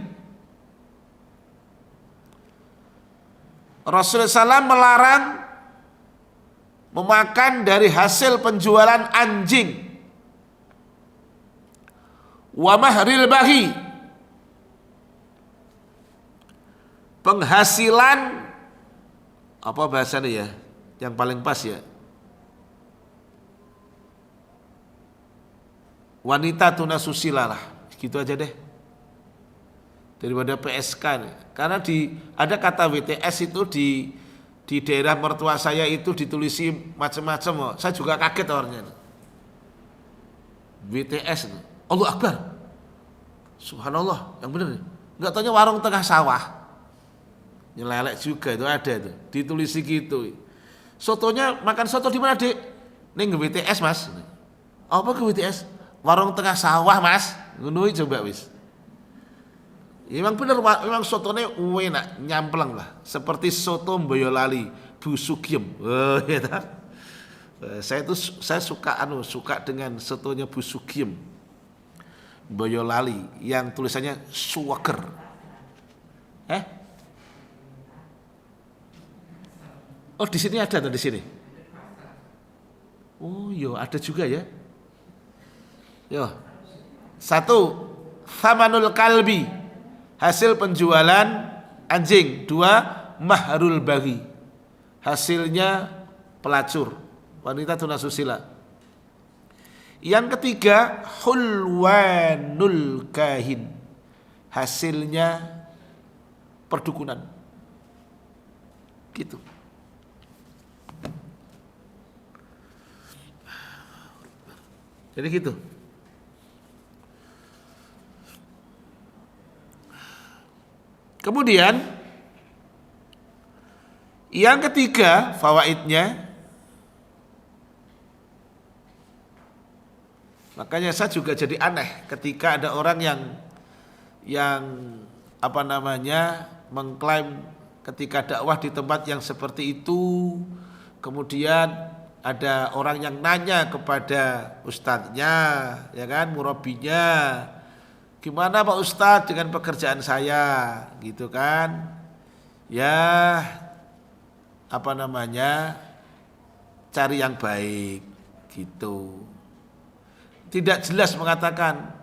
Rasulullah SAW melarang memakan dari hasil penjualan anjing. Wa mahril bahi, penghasilan, apa bahasanya ya, yang paling pas ya, wanita tunasusila lah, gitu aja deh, daripada PSK nih. Karena ada kata WTS itu di daerah mertua saya itu ditulisi macam-macam. Saya juga kaget orangnya. WTS, Allah Akbar, Subhanallah, yang benar nih. Nggak taunya warung tengah sawah, nyelelek juga itu ada itu, ditulisi gitu. Sotonya makan soto di mana dek? Ning WTS mas. Apa ke WTS? Warung tengah sawah mas. Ngono coba wis. Memang benar, memang sotonya enak, nyampleng lah. Seperti soto Boyolali, Bu Sugiem. Oh, ya tak? Saya suka dengan sotonya Bu Sugiem, Boyolali, yang tulisannya suwaker. Oh di sini ada atau di sini? Oh yo ada juga ya. Yo, satu, thamanul kalbi, hasil penjualan anjing. Dua, mahrul baghi, hasilnya pelacur, wanita tunasusila. Yang ketiga, hulwanul kahin, hasilnya perdukunan. Gitu. Jadi gitu. Kemudian yang ketiga fawaidnya, makanya saya juga jadi aneh ketika ada orang yang mengklaim ketika dakwah di tempat yang seperti itu, kemudian ada orang yang nanya kepada ustadznya, ya kan, murabinya, Gimana Pak Ustadz dengan pekerjaan saya, gitu kan? Ya, apa namanya? Cari yang baik, gitu. Tidak jelas mengatakan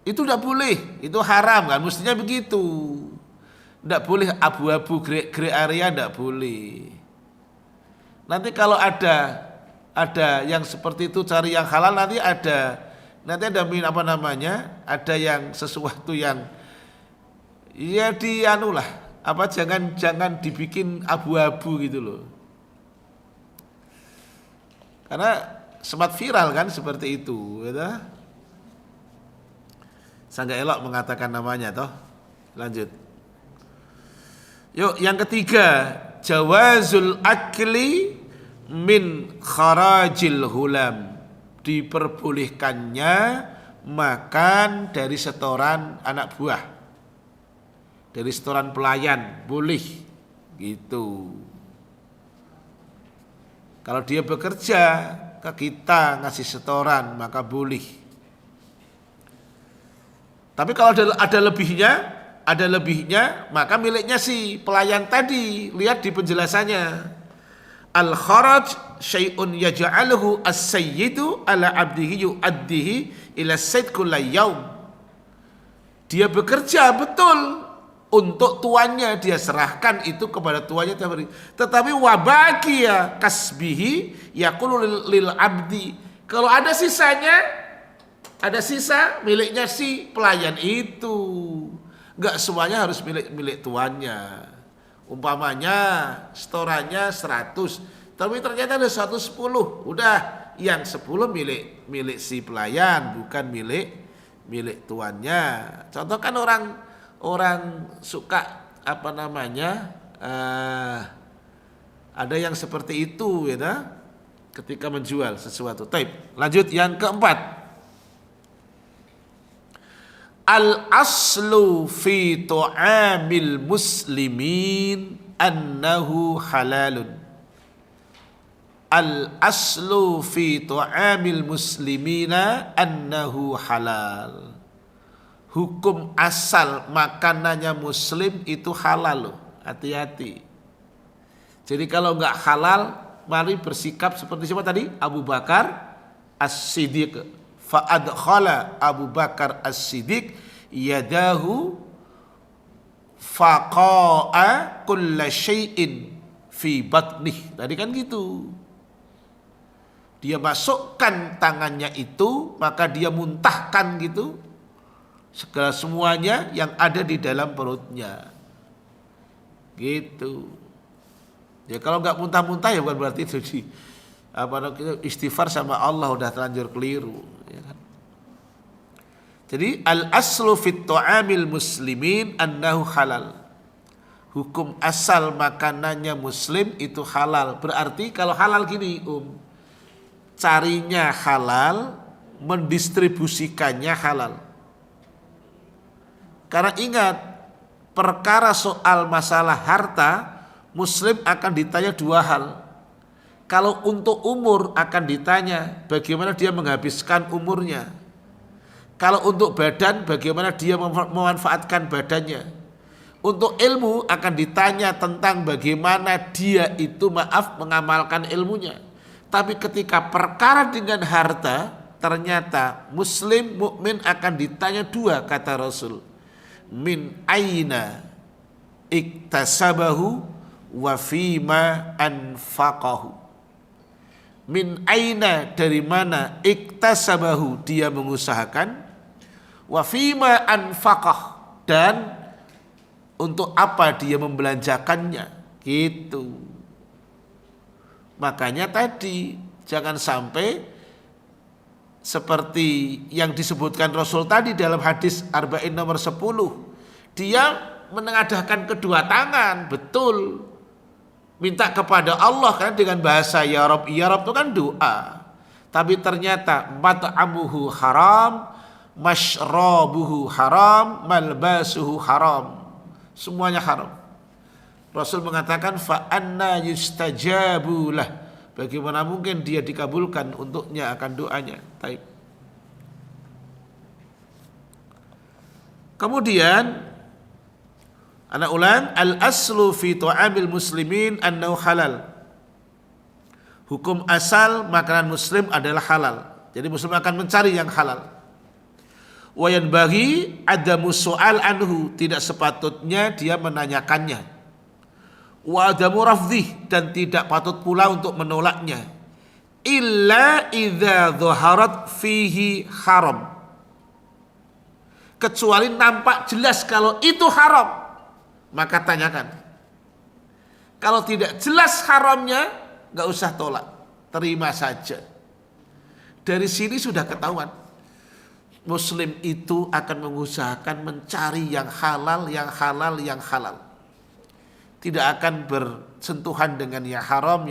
itu tidak boleh, itu haram kan? Mestinya begitu. Tidak boleh abu-abu grey area, tidak boleh. Nanti kalau ada yang seperti itu cari yang halal, nanti ada apa namanya, ada yang sesuatu yang ya dianulah apa, jangan dibikin abu-abu gitu loh, karena sempat viral kan seperti itu gitu. Saya nggak elok mengatakan namanya toh. Lanjut yuk, yang ketiga, jawazul akli min kharajil hulam, diperbolehkannya makan dari setoran anak buah, dari setoran pelayan, boleh gitu. Kalau dia bekerja ke kita ngasih setoran maka boleh. Tapi kalau ada lebihnya maka miliknya si pelayan tadi. Lihat di penjelasannya. Al-kharaj syai'un yaj'aluhu as-sayyidu ala 'abdihi yu'addihi ila sayyid kulla yaum. Dia bekerja betul untuk tuannya, dia serahkan itu kepada tuannya tiap hari. Tetapi wabaqiya kasbihi yaqulu lil 'abdi. Kalau ada sisanya, ada sisa miliknya si pelayan itu. Enggak semuanya harus milik tuannya. Umpamanya setorannya 100, tapi ternyata ada 110. Udah, yang 10 milik si pelayan, bukan milik tuannya. Contoh kan orang suka apa namanya? Ada yang seperti itu ya, ketika menjual sesuatu. Taib. Lanjut yang keempat. Al-aslu fi tu'amil muslimin annahu halalun. Al-aslu fi tu'amil muslimina annahu halal. Hukum asal makanannya muslim itu halal loh. Hati-hati. Jadi kalau enggak halal, mari bersikap seperti siapa tadi? Abu Bakar As-Siddiq. Fa'adkhala Abu Bakar As-Siddiq yadahu faqa'a kulla syai'in fi batnih. Tadi kan gitu. Dia masukkan tangannya itu, maka dia muntahkan gitu segala semuanya yang ada di dalam perutnya. Gitu. Ya kalau enggak muntah-muntah ya bukan berarti itu istighfar sama Allah udah terlanjur keliru, ya kan? Jadi al-aslu fit tu'amil muslimin annahu halal. Hukum asal makanannya muslim itu halal. Berarti kalau halal gini, carinya halal, mendistribusikannya halal. Karena ingat, perkara soal masalah harta, muslim akan ditanya dua hal. Kalau untuk umur akan ditanya bagaimana dia menghabiskan umurnya. Kalau untuk badan bagaimana dia memanfaatkan badannya. Untuk ilmu akan ditanya tentang bagaimana dia itu mengamalkan ilmunya. Tapi ketika perkara dengan harta, ternyata muslim mukmin akan ditanya dua, kata Rasul. Min aina iktasabahu wa fima anfaqahu. Min aina, dari mana, iktasabahu, dia mengusahakan, wa fima anfaqah, dan untuk apa dia membelanjakannya, gitu. Makanya tadi jangan sampai seperti yang disebutkan Rasul tadi dalam hadis Arba'in nomor 10, dia menengadahkan kedua tangan, betul, minta kepada Allah kan dengan bahasa ya Rabb itu kan doa. Tapi ternyata mat'amuhu haram, mashrabuhu haram, malbasuhu haram. Semuanya haram. Rasul mengatakan fa anna yustajabulah. Bagaimana mungkin dia dikabulkan untuknya akan doanya. Baik. Kemudian ana ulang, al aslu fi ta'amil muslimin annahu halal. Hukum asal makanan muslim adalah halal. Jadi muslim akan mencari yang halal. Wa yanbaghi adamu su'al anhu, tidak sepatutnya dia menanyakannya. Wa adamu rafdhih, dan tidak patut pula untuk menolaknya. Illa idza dhaharat fihi haram. Kecuali nampak jelas kalau itu haram, maka tanyakan. Kalau tidak jelas haramnya, nggak usah tolak, terima saja. Dari sini sudah ketahuan, Muslim itu akan mengusahakan mencari yang halal, yang halal, yang halal. Tidak akan bersentuhan dengan yang haram,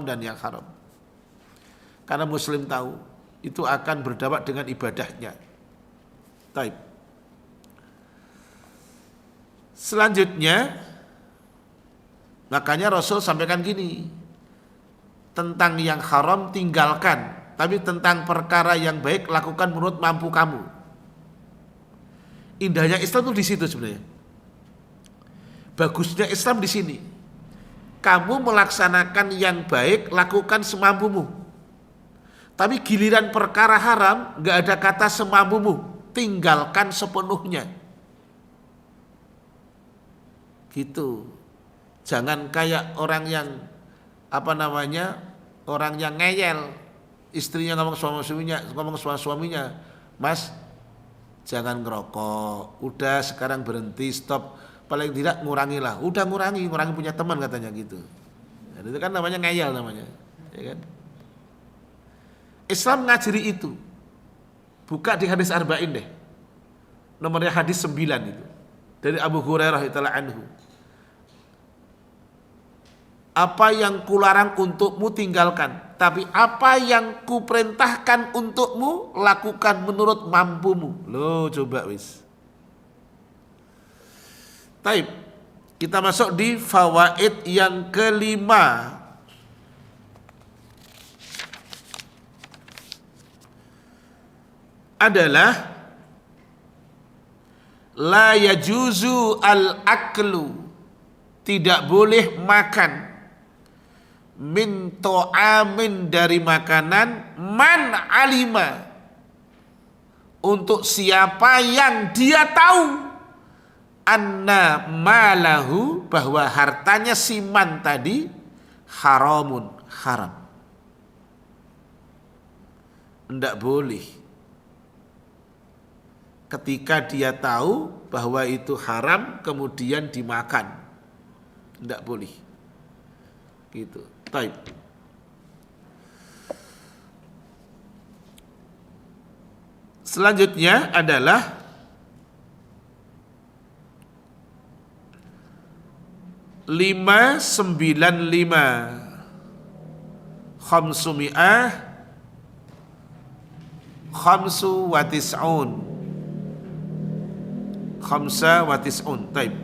dan yang haram. Karena Muslim tahu itu akan berdampak dengan ibadahnya. Taib. Selanjutnya, makanya Rasul sampaikan gini, tentang yang haram tinggalkan, tapi tentang perkara yang baik lakukan menurut mampu kamu. Indahnya Islam itu di situ sebenarnya. Bagusnya Islam di sini. Kamu melaksanakan yang baik, lakukan semampumu. Tapi giliran perkara haram, nggak ada kata semampumu, tinggalkan sepenuhnya. Gitu. Jangan kayak orang yang orang yang ngeyel, istrinya ngomong sama suaminya, "Mas, jangan ngerokok. Udah sekarang berhenti, stop. Paling tidak ngurangilah." Udah ngurangi punya teman katanya gitu. Dan itu kan namanya ngeyel namanya, ya kan? Islam ngajari itu. Buka di hadis arba'in deh. Nomornya hadis 9 itu. Dari Abu Hurairah radhiyallahu anhu. Apa yang kularang untukmu tinggalkan, tapi apa yang kuperintahkan untukmu lakukan menurut mampumu. Loh, coba wis. Taib. Kita masuk di fawaid yang kelima. Adalah la yajuzu al-aklu, tidak boleh makan, min to'amin, dari makanan, man alima, untuk siapa yang dia tahu, anna malahu, bahwa hartanya si man tadi haramun, haram. Tidak boleh ketika dia tahu bahwa itu haram kemudian dimakan, tidak boleh. Gitu. Baik. Selanjutnya adalah lima sembilan lima khamsumi'ah khamsu wa tis'un khamsa wa tis'un. Taib.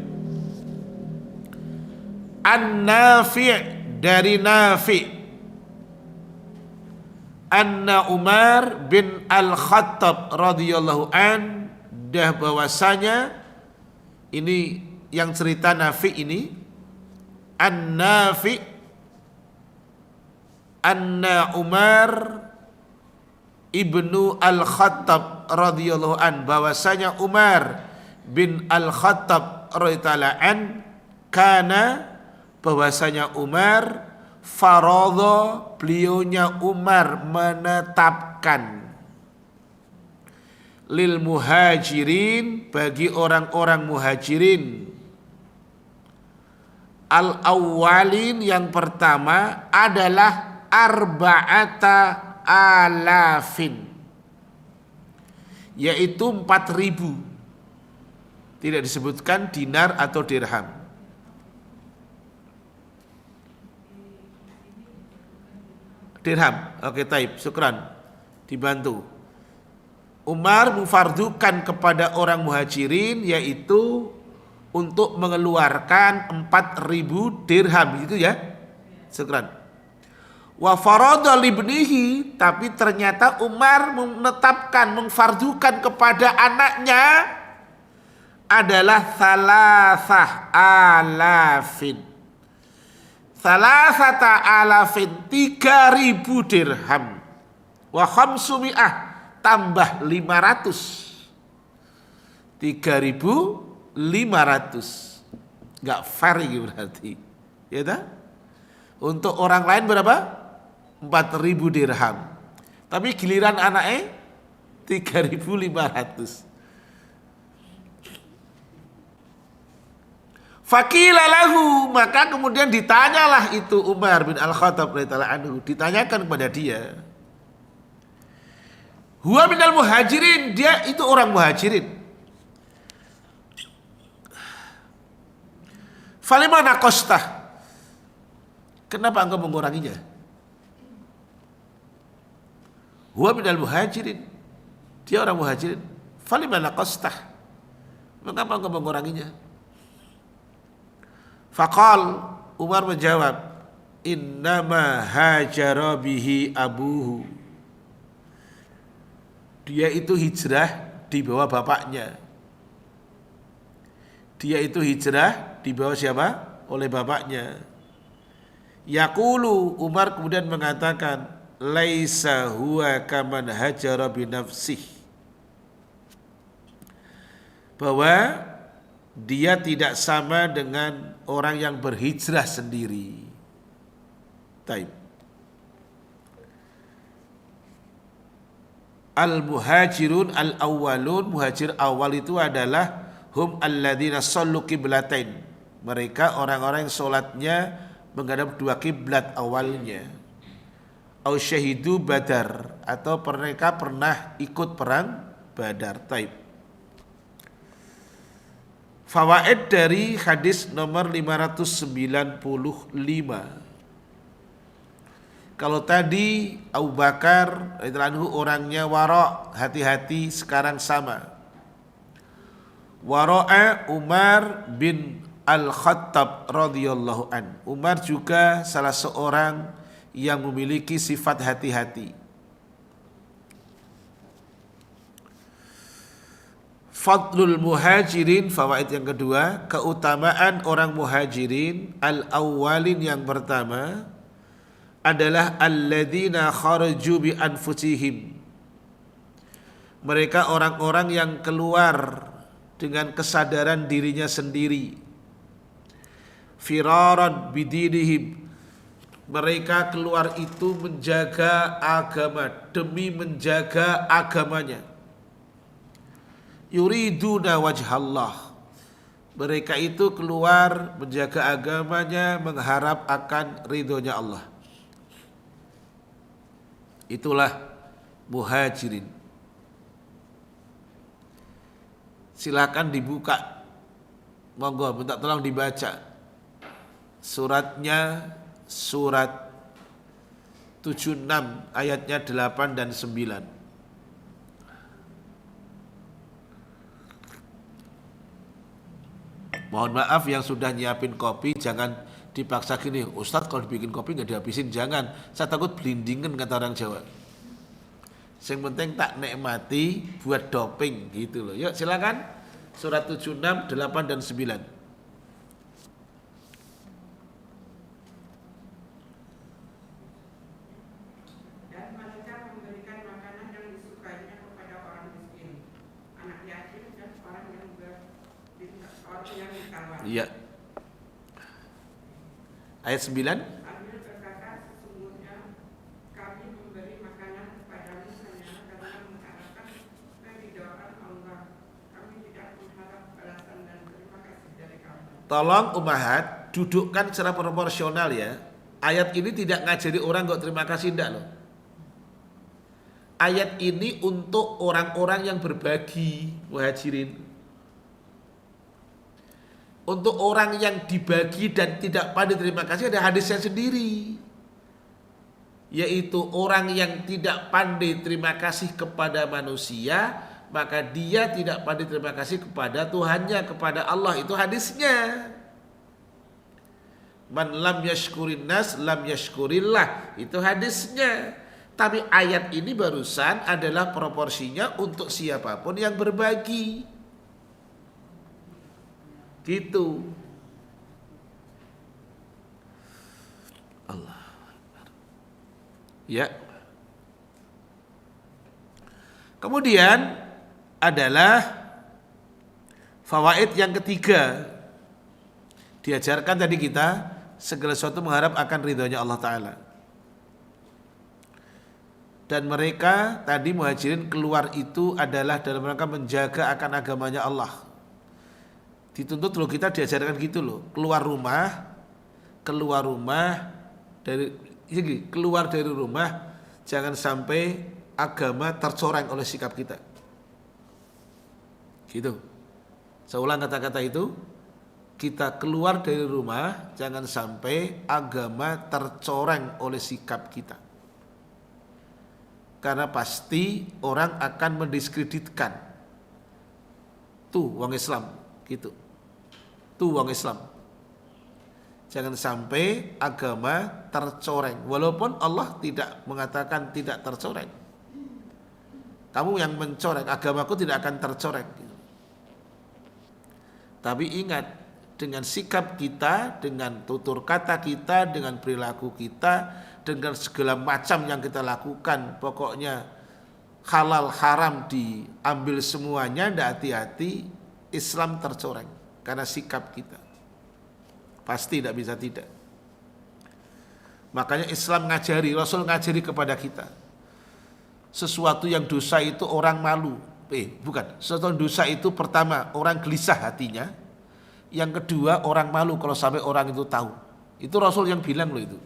An-Nafi', dari Nafi', anna Umar bin Al-Khattab radhiyallahu an, dah bahwasanya ini yang cerita Nafi' ini, An-Nafi' anna Umar ibnu Al-Khattab radhiyallahu an, bahwasanya Umar bin Al-Khattab radhiyallahu an, kana, bahwasanya Umar, faradha, beliaunya Umar menetapkan, lil muhajirin, bagi orang-orang muhajirin, al awwalin, yang pertama adalah arba'ata alafin, yaitu 4.000, tidak disebutkan dinar atau dirham. Dirham. Oke, taib, syukran, dibantu. Umar memfardukan kepada orang muhajirin, yaitu untuk mengeluarkan 4.000 dirham, gitu ya. Syukran. Wa farada libnihi, tapi ternyata Umar menetapkan, memfardukan kepada anaknya adalah salasah alafin. Salasata alafin 3.000 dirham. Wa khamsumi'ah tambah 500. 3.500. Enggak fair gitu berarti. Ya tak? Untuk orang lain berapa? 4.000 dirham. Tapi giliran anaknya 3.500. Faqila lahu, maka kemudian ditanyalah itu Umar bin Al-Khattab radhiyallahu anhu, ditanyakan kepada dia. Huwa minal muhajirin, dia itu orang muhajirin. Falima naqastah, kenapa engkau menguranginya? Huwa minal muhajirin, dia orang muhajirin. Falima naqastah, mengapa engkau menguranginya? Faqal, Umar menjawab, innama hajara bihi abuhu. Dia itu hijrah di bawah bapaknya. Dia itu hijrah di bawah siapa? Oleh bapaknya. Yaqulu, Umar kemudian mengatakan, laisa huwa kaman hajara binafsih. Bahwa dia tidak sama dengan orang yang berhijrah sendiri. Taib. Al-muhajirun al-awwalun, muhajir awal itu adalah hum alladzina shallu qiblatain. Mereka orang-orang yang salatnya menghadap dua kiblat awalnya. Au syahidu Badar, atau mereka pernah ikut perang Badar. Taib. Fawaid dari hadis nomor 595. Kalau tadi Abu Bakar radhiyallahu orangnya wara', hati-hati, sekarang sama. Wara'a Umar bin Al-Khattab radhiyallahu an. Umar juga salah seorang yang memiliki sifat hati-hati. Fadlul muhajirin, fawaid yang kedua, keutamaan orang muhajirin. Al-awwalin, yang pertama adalah alladzina kharaju bi anfusihim. Mereka orang-orang yang keluar dengan kesadaran dirinya sendiri. Firaran bidinihim. Mereka keluar itu menjaga agama, demi menjaga agamanya. Yuriduna wajhallah. Mereka itu keluar menjaga agamanya, mengharap akan ridhonya Allah. Itulah muhajirin. Silakan dibuka, monggo, minta tolong dibaca suratnya, surat 76 ayatnya 8 dan 9. Mohon maaf yang sudah nyiapin kopi, jangan dipaksa gini, Ustadz kalau dibikin kopi nggak dihabisin, jangan. Saya takut blindingen, kata orang Jawa. Yang penting tak nikmati buat doping gitu loh. Yuk silakan, surat 76, 8 dan 9. Iya. Ayat 9. Ambil berkata, sesungguhnya kami memberi makanan kepadamu hanya karena mengharapkan keridhaan Allah. Kami tidak mengharap balasan dan terima kasih dari kamu. Tolong umahat, dudukkan secara proporsional ya. Ayat ini tidak ngajari orang kok terima kasih, enggak loh. Ayat ini untuk orang-orang yang berbagi, muhajirin. Untuk orang yang dibagi dan tidak pandai terima kasih, ada hadisnya sendiri, yaitu orang yang tidak pandai terima kasih kepada manusia, maka dia tidak pandai terima kasih kepada Tuhannya, kepada Allah. Itu hadisnya. Man lam yashkurin nas lam yashkurillah, itu hadisnya. Tapi ayat ini barusan adalah proporsinya untuk siapapun yang berbagi. Gitu. Allah. Ya. Kemudian adalah fawaid yang ketiga. Diajarkan tadi kita segala sesuatu mengharap akan ridhonya Allah Ta'ala. Dan mereka tadi muhajirin keluar itu adalah dalam rangka menjaga akan agamanya Allah. Dituntut loh, kita diajarkan gitu loh. Keluar dari rumah jangan sampai agama tercoreng oleh sikap kita. Gitu. Saya ulang kata-kata itu. Kita keluar dari rumah jangan sampai agama tercoreng oleh sikap kita. Karena pasti orang akan mendiskreditkan. Tuh wong Islam, gitu. Tuh wong Islam. Jangan sampai agama tercoreng. Walaupun Allah tidak mengatakan tidak tercoreng. Kamu yang mencoreng, agamaku tidak akan tercoreng. Tapi ingat, dengan sikap kita, dengan tutur kata kita, dengan perilaku kita, dengan segala macam yang kita lakukan, pokoknya halal haram diambil semuanya, tidak hati-hati, Islam tercoreng karena sikap kita. Pasti tidak bisa tidak. Makanya Islam ngajari, Rasul ngajari kepada kita, sesuatu yang dosa itu orang malu. Sesuatu yang dosa itu pertama orang gelisah hatinya, yang kedua orang malu kalau sampai orang itu tahu. Itu Rasul yang bilang loh itu.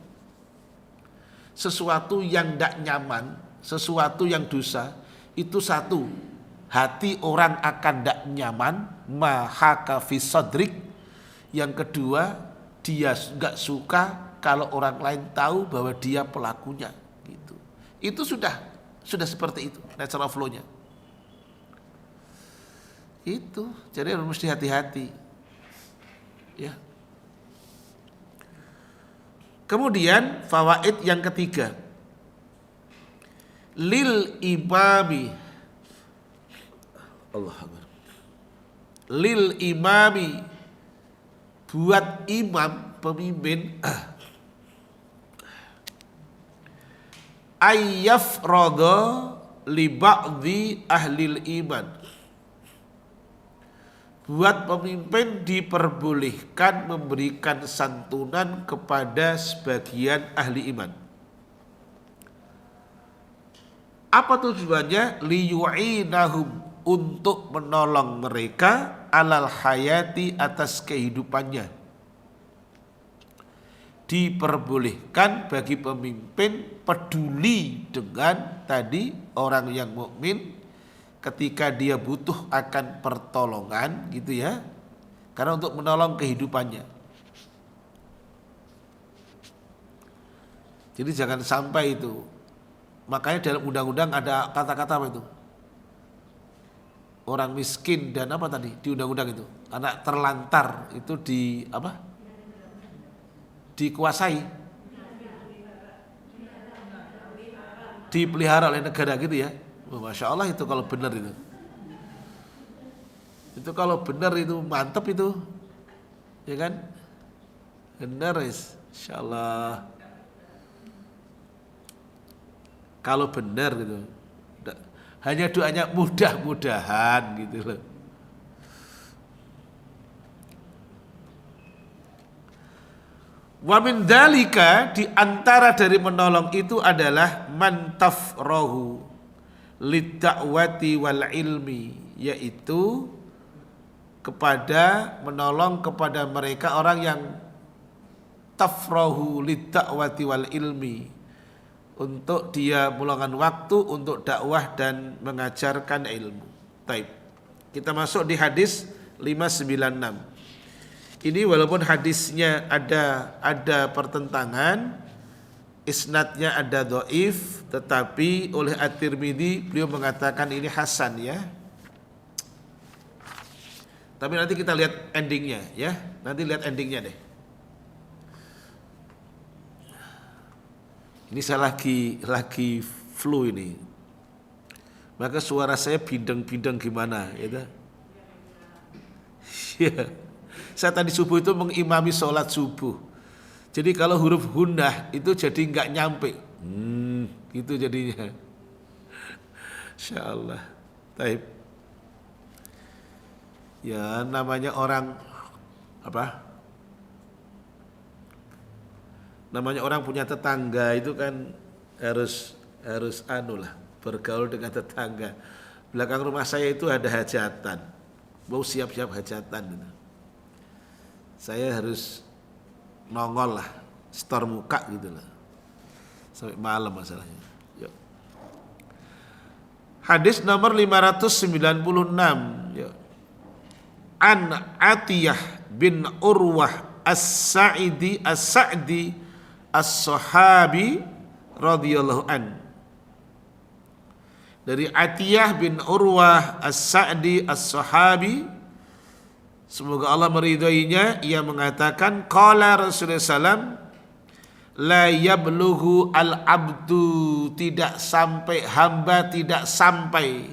Sesuatu yang tidak nyaman, sesuatu yang dosa, itu satu, hati orang akan tidak nyaman, mahaka fi sadrik. Yang kedua, dia nggak suka kalau orang lain tahu bahwa dia pelakunya. Gitu. Itu sudah seperti itu natural flow-nya. Itu, jadi harus mesti hati-hati. Ya. Kemudian fawaid yang ketiga, lil imami, Allah Akbar, lil imami, buat imam pemimpin, ayyafradha li ba'dhi ahlil iman. Buat pemimpin diperbolehkan memberikan santunan kepada sebagian ahli iman. Apa tujuannya? Liyu'inahum, untuk menolong mereka alal hayati, atas kehidupannya. Diperbolehkan bagi pemimpin peduli dengan tadi orang yang mukmin ketika dia butuh akan pertolongan, gitu ya, karena untuk menolong kehidupannya. Jadi jangan sampai itu. Makanya dalam undang-undang ada kata-kata apa itu? Orang miskin dan apa tadi di undang-undang itu? Anak terlantar itu di apa? Dikuasai, dipelihara oleh negara, gitu ya. Masya Allah itu kalau benar itu. Itu kalau benar itu mantap itu. Ya kan? Benar, insya Allah. Kalau benar gitu. Hanya doanya mudah-mudahan gitu loh. Wa min dzalika, di antara dari menolong itu adalah man tafrahu lidda'wati wal ilmi, yaitu kepada menolong kepada mereka orang yang tafrahu lidda'wati wal ilmi, untuk dia meluangkan waktu untuk dakwah dan mengajarkan ilmu. Taib. Kita masuk di hadis 596. Ini walaupun hadisnya ada pertentangan, isnadnya ada dhaif, tetapi oleh At-Tirmidzi beliau mengatakan ini hasan ya. Tapi nanti kita lihat endingnya ya. Nanti lihat endingnya deh. Ini saya lagi flu ini. Maka suara saya bindeng-bindeng gimana gitu. Ya. Saya tadi subuh itu mengimami sholat subuh. Jadi kalau huruf hundah itu jadi nggak nyampe. Gitu jadinya. Insya Allah. Taib. Ya namanya orang apa? Namanya orang punya tetangga itu kan harus bergaul dengan tetangga. Belakang rumah saya itu ada hajatan. Mau siap-siap hajatan gitu. Saya harus nongol lah, store muka gitu lah. Sampai malam masalahnya. Yuk. Hadis nomor 596. Yuk. An Atiyah bin Urwah As-Sa'di As-Sahabi radhiyallahu an. Dari Atiyah bin Urwah As-Sa'di As-Sahabi, semoga Allah meridhoinya, ia mengatakan qala Rasulullah SAW, la yablughu al-abdu, tidak sampai hamba, tidak sampai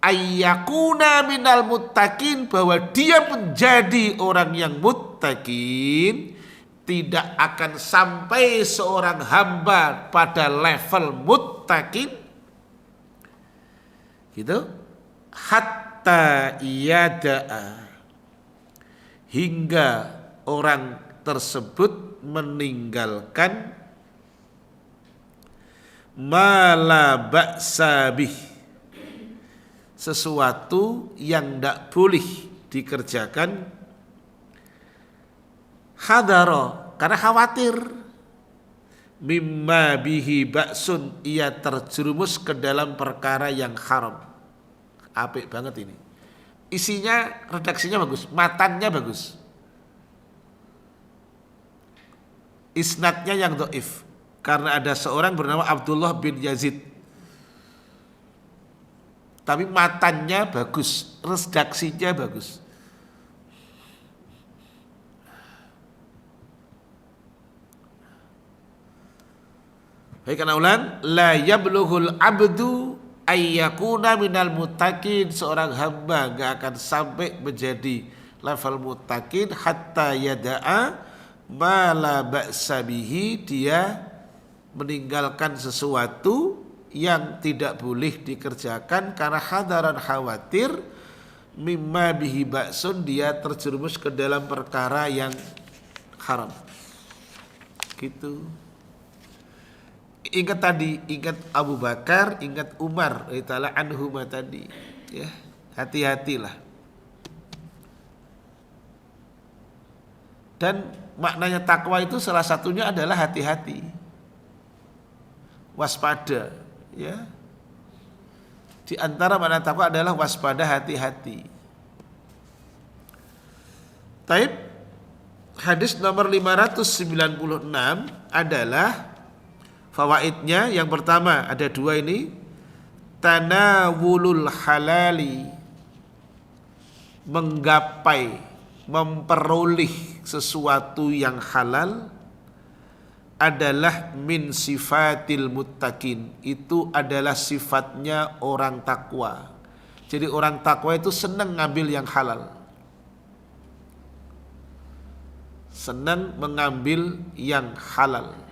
ayyakuna minal muttaqin, bahwa dia menjadi orang yang muttaqin, tidak akan sampai seorang hamba pada level muttaqin gitu, hatta yada'a, hingga orang tersebut meninggalkan ma la ba'sa bih, sesuatu yang tidak boleh dikerjakan, hadaro, karena khawatir, mimma bihi ba'sun, ia terjerumus ke dalam perkara yang haram. Apik banget ini. Isinya, redaksinya bagus, matannya bagus. Isnadnya yang dhaif, karena ada seorang bernama Abdullah bin Yazid. Tapi matannya bagus, redaksinya bagus. Baik, karena ulang, la yablughul abdu ayyakuna minal muttaqin, seorang hamba gak akan sampai menjadi level muttaqin hatta yada'a ma la ba'sa bihi, dia meninggalkan sesuatu yang tidak boleh dikerjakan karena hadaran, khawatir, mimma bihi ba'sun, dia terjerumus ke dalam perkara yang haram. Gitu. Ingat tadi, ingat Abu Bakar, ingat Umar radhiyallahu anhuma tadi, ya, hati-hatilah. Dan maknanya takwa itu salah satunya adalah hati-hati, waspada, ya. Di antara makna takwa adalah waspada, hati-hati. Taib. Hadis nomor 596 adalah fawaidnya, yang pertama ada dua ini, tanawulul halali, menggapai, memperoleh sesuatu yang halal, adalah min sifatil muttaqin, itu adalah sifatnya orang takwa. Jadi orang takwa itu senang ngambil yang halal, senang mengambil yang halal.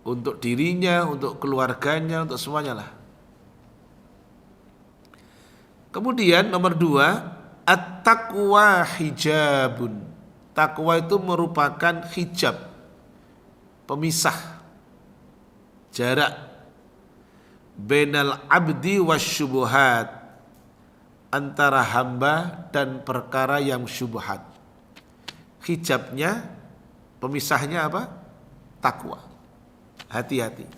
Untuk dirinya, untuk keluarganya, untuk semuanya lah. Kemudian nomor 2, at-taqwa hijabun. Takwa itu merupakan hijab, pemisah, jarak, bainal abdi wasyubuhat, antara hamba dan perkara yang syubhat. Hijabnya, pemisahnya apa? Takwa. Hati-hati.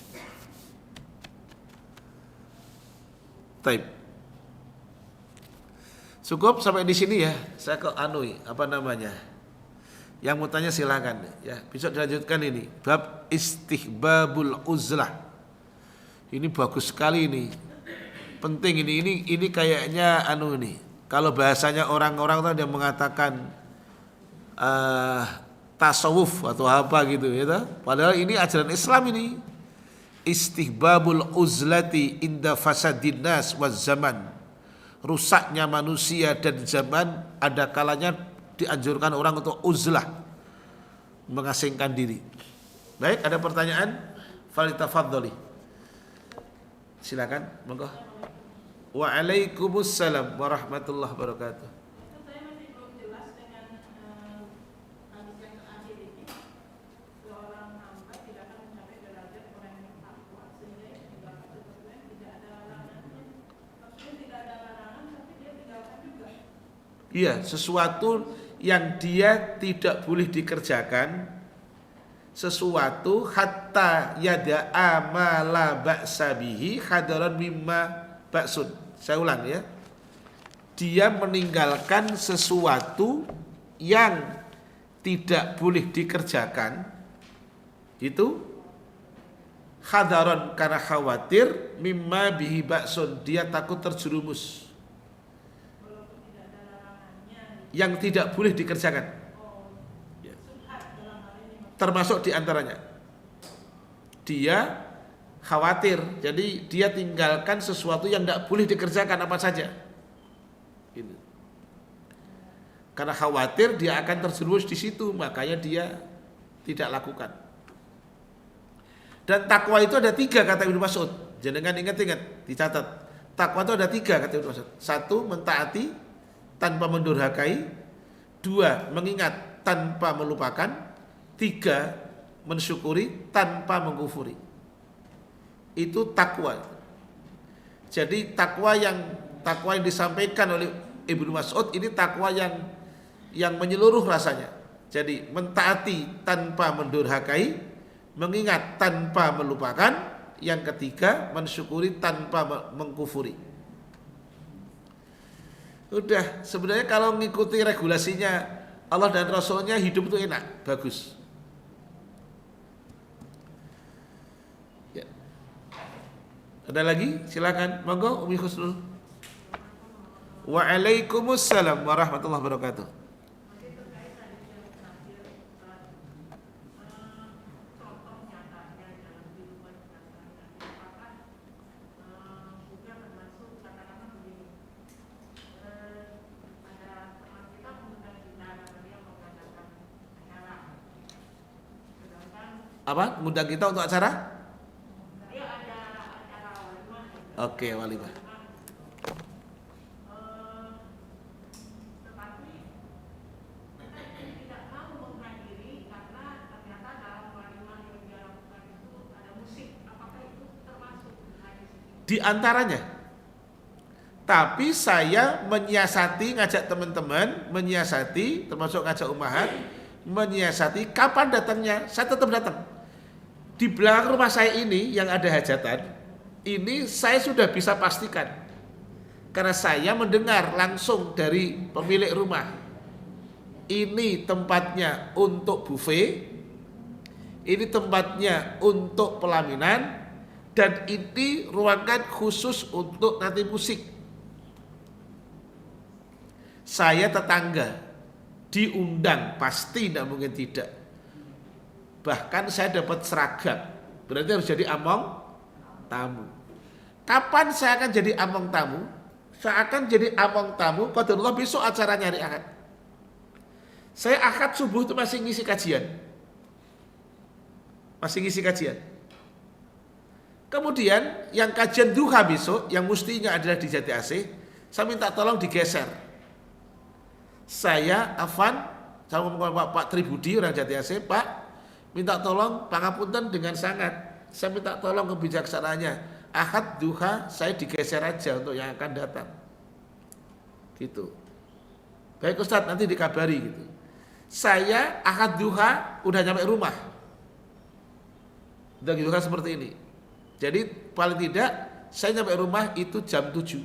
Taib. Cukup sampai di sini ya. Saya ke apa namanya? Yang mau tanya silakan ya. Besok dilanjutkan ini. Bab istihbabul uzlah. Ini bagus sekali ini. Penting ini. Ini kayaknya nih. Kalau bahasanya orang-orang tuh yang mengatakan tasawuf atau apa gitu ya. Padahal ini ajaran Islam ini. Istihbabul uzlati inda fasadin nas waz zaman. Rusaknya manusia dan zaman ada kalanya dianjurkan orang untuk uzlah, mengasingkan diri. Baik, ada pertanyaan? Falitafadhali. Silakan, monggo. Waalaikumsalam warahmatullahi wabarakatuh. Saya masih belum jelas dengan hadis yang terakhir ini. Seorang hamba tidak akan mencapai derajat orang yang takwa sehingga dia tinggalkan sesuatu yang tidak ada larangannya. Maksudnya tidak ada larangan tapi dia tinggalkan juga. Iya, sesuatu yang dia tidak boleh dikerjakan, sesuatu hatta yada amala ba'sa bihi hadaran mimma ba'sun. Saya ulang ya. Dia meninggalkan sesuatu yang tidak boleh dikerjakan, itu hadaran karena khawatir, mimma bihi ba'sun, dia takut terjerumus yang tidak boleh dikerjakan. Termasuk diantaranya dia khawatir, jadi dia tinggalkan sesuatu yang tidak boleh dikerjakan apa saja. Gitu. Karena khawatir dia akan terjerumus di situ, makanya dia tidak lakukan. Dan takwa itu ada 3 kata Ibnu Mas'ud. Jangan ingat-ingat, dicatat. Takwa itu ada 3 kata Ibnu Mas'ud. 1, mentaati tanpa mendurhakai. 2, mengingat tanpa melupakan. 3, mensyukuri tanpa mengkufuri. Itu takwa. Jadi takwa yang disampaikan oleh Ibnu Mas'ud ini takwa yang menyeluruh rasanya. Jadi mentaati tanpa mendurhakai, mengingat tanpa melupakan, yang ketiga mensyukuri tanpa mengkufuri. Udah, sebenarnya kalau mengikuti regulasinya Allah dan Rasulnya, hidup itu enak, bagus. Ya. Ada lagi? Silakan, monggo Umi Husnul. Waalaikumsalam warahmatullahi wabarakatuh. Apa? Ngundang kita untuk acara? Oke, walimah. Di antaranya. Tapi saya menyiasati, ngajak teman-teman, menyiasati, termasuk ngajak ummahat, menyiasati kapan datangnya, saya tetap datang. Di belakang rumah saya ini yang ada hajatan, ini saya sudah bisa pastikan. Karena saya mendengar langsung dari pemilik rumah. Ini tempatnya untuk buffet, ini tempatnya untuk pelaminan, dan ini ruangan khusus untuk nanti musik. Saya tetangga, diundang, pasti tidak mungkin tidak. Bahkan saya dapat seragam, berarti harus jadi among tamu. Kapan saya akan jadi among tamu? Saya akan jadi among tamu qadarullah besok acaranya hari Ahad. Saya Ahad subuh itu masih ngisi kajian. Kemudian yang kajian duha besok, yang mestinya adalah di Jati Asih, saya minta tolong digeser. Saya ngomong Pak Tribudi orang Jati Asih, Pak, minta tolong pangapunten dengan sangat. Saya minta tolong kebijaksanaannya. Ahad duha saya digeser aja untuk yang akan datang. Gitu. Baik Ustadz, nanti dikabari gitu. Saya Ahad duha udah nyampe rumah. Udah gitu kan seperti ini. Jadi paling tidak saya nyampe rumah itu jam 7.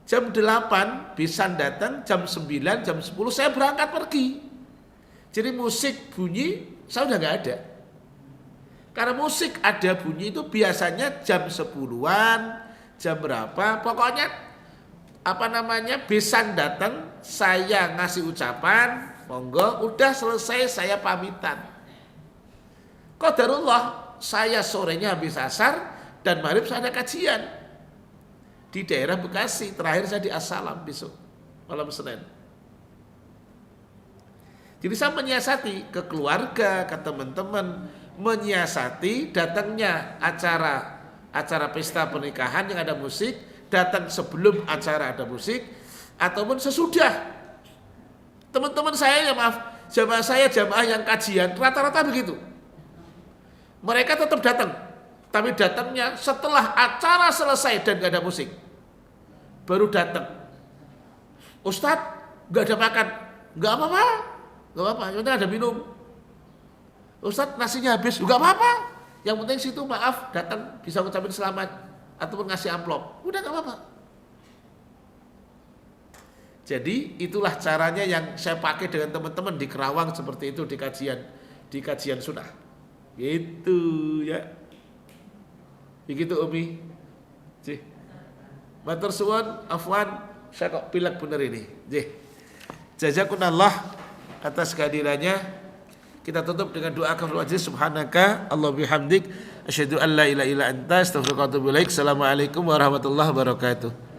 Jam 8 bisa datang, jam 9, jam 10 saya berangkat pergi. Jadi musik bunyi, saya udah gak ada. Karena musik ada bunyi itu biasanya jam 10-an, jam berapa, pokoknya besan datang, saya ngasih ucapan, monggo, udah selesai saya pamitan. Qadarullah, saya sorenya habis asar dan maghrib saya ada kajian di daerah Bekasi. Terakhir saya di As-Salam besok malam Senin. Jadi saya menyiasati ke keluarga, ke teman-teman, menyiasati datangnya acara pesta pernikahan yang ada musik, datang sebelum acara ada musik ataupun sesudah. Teman-teman saya ya maaf, jamaah yang kajian rata-rata begitu. Mereka tetap datang, tapi datangnya setelah acara selesai dan gak ada musik. Baru datang. Ustadz, gak ada makan. Gak apa-apa, yang penting ada minum. Ustadz, nasinya habis. Gak apa-apa. Yang penting situ maaf, datang bisa ngucapin selamat ataupun ngasih amplop. Udah gak apa-apa. Jadi itulah caranya yang saya pakai dengan teman-teman di Kerawang seperti itu di kajian sunnah. Gitu ya. Begitu Umi. Cih. Matur suwun, afwan, saya kok pilek bener ini. Cih. Jazakumullah atas kehadirannya. Kita tutup dengan doa kafaratul majlis. Subhanaka Allah bihamdik asyhadu an la ilaha illa anta astaghfiruka wa atubu ilaik. Assalamualaikum warahmatullahi wabarakatuh.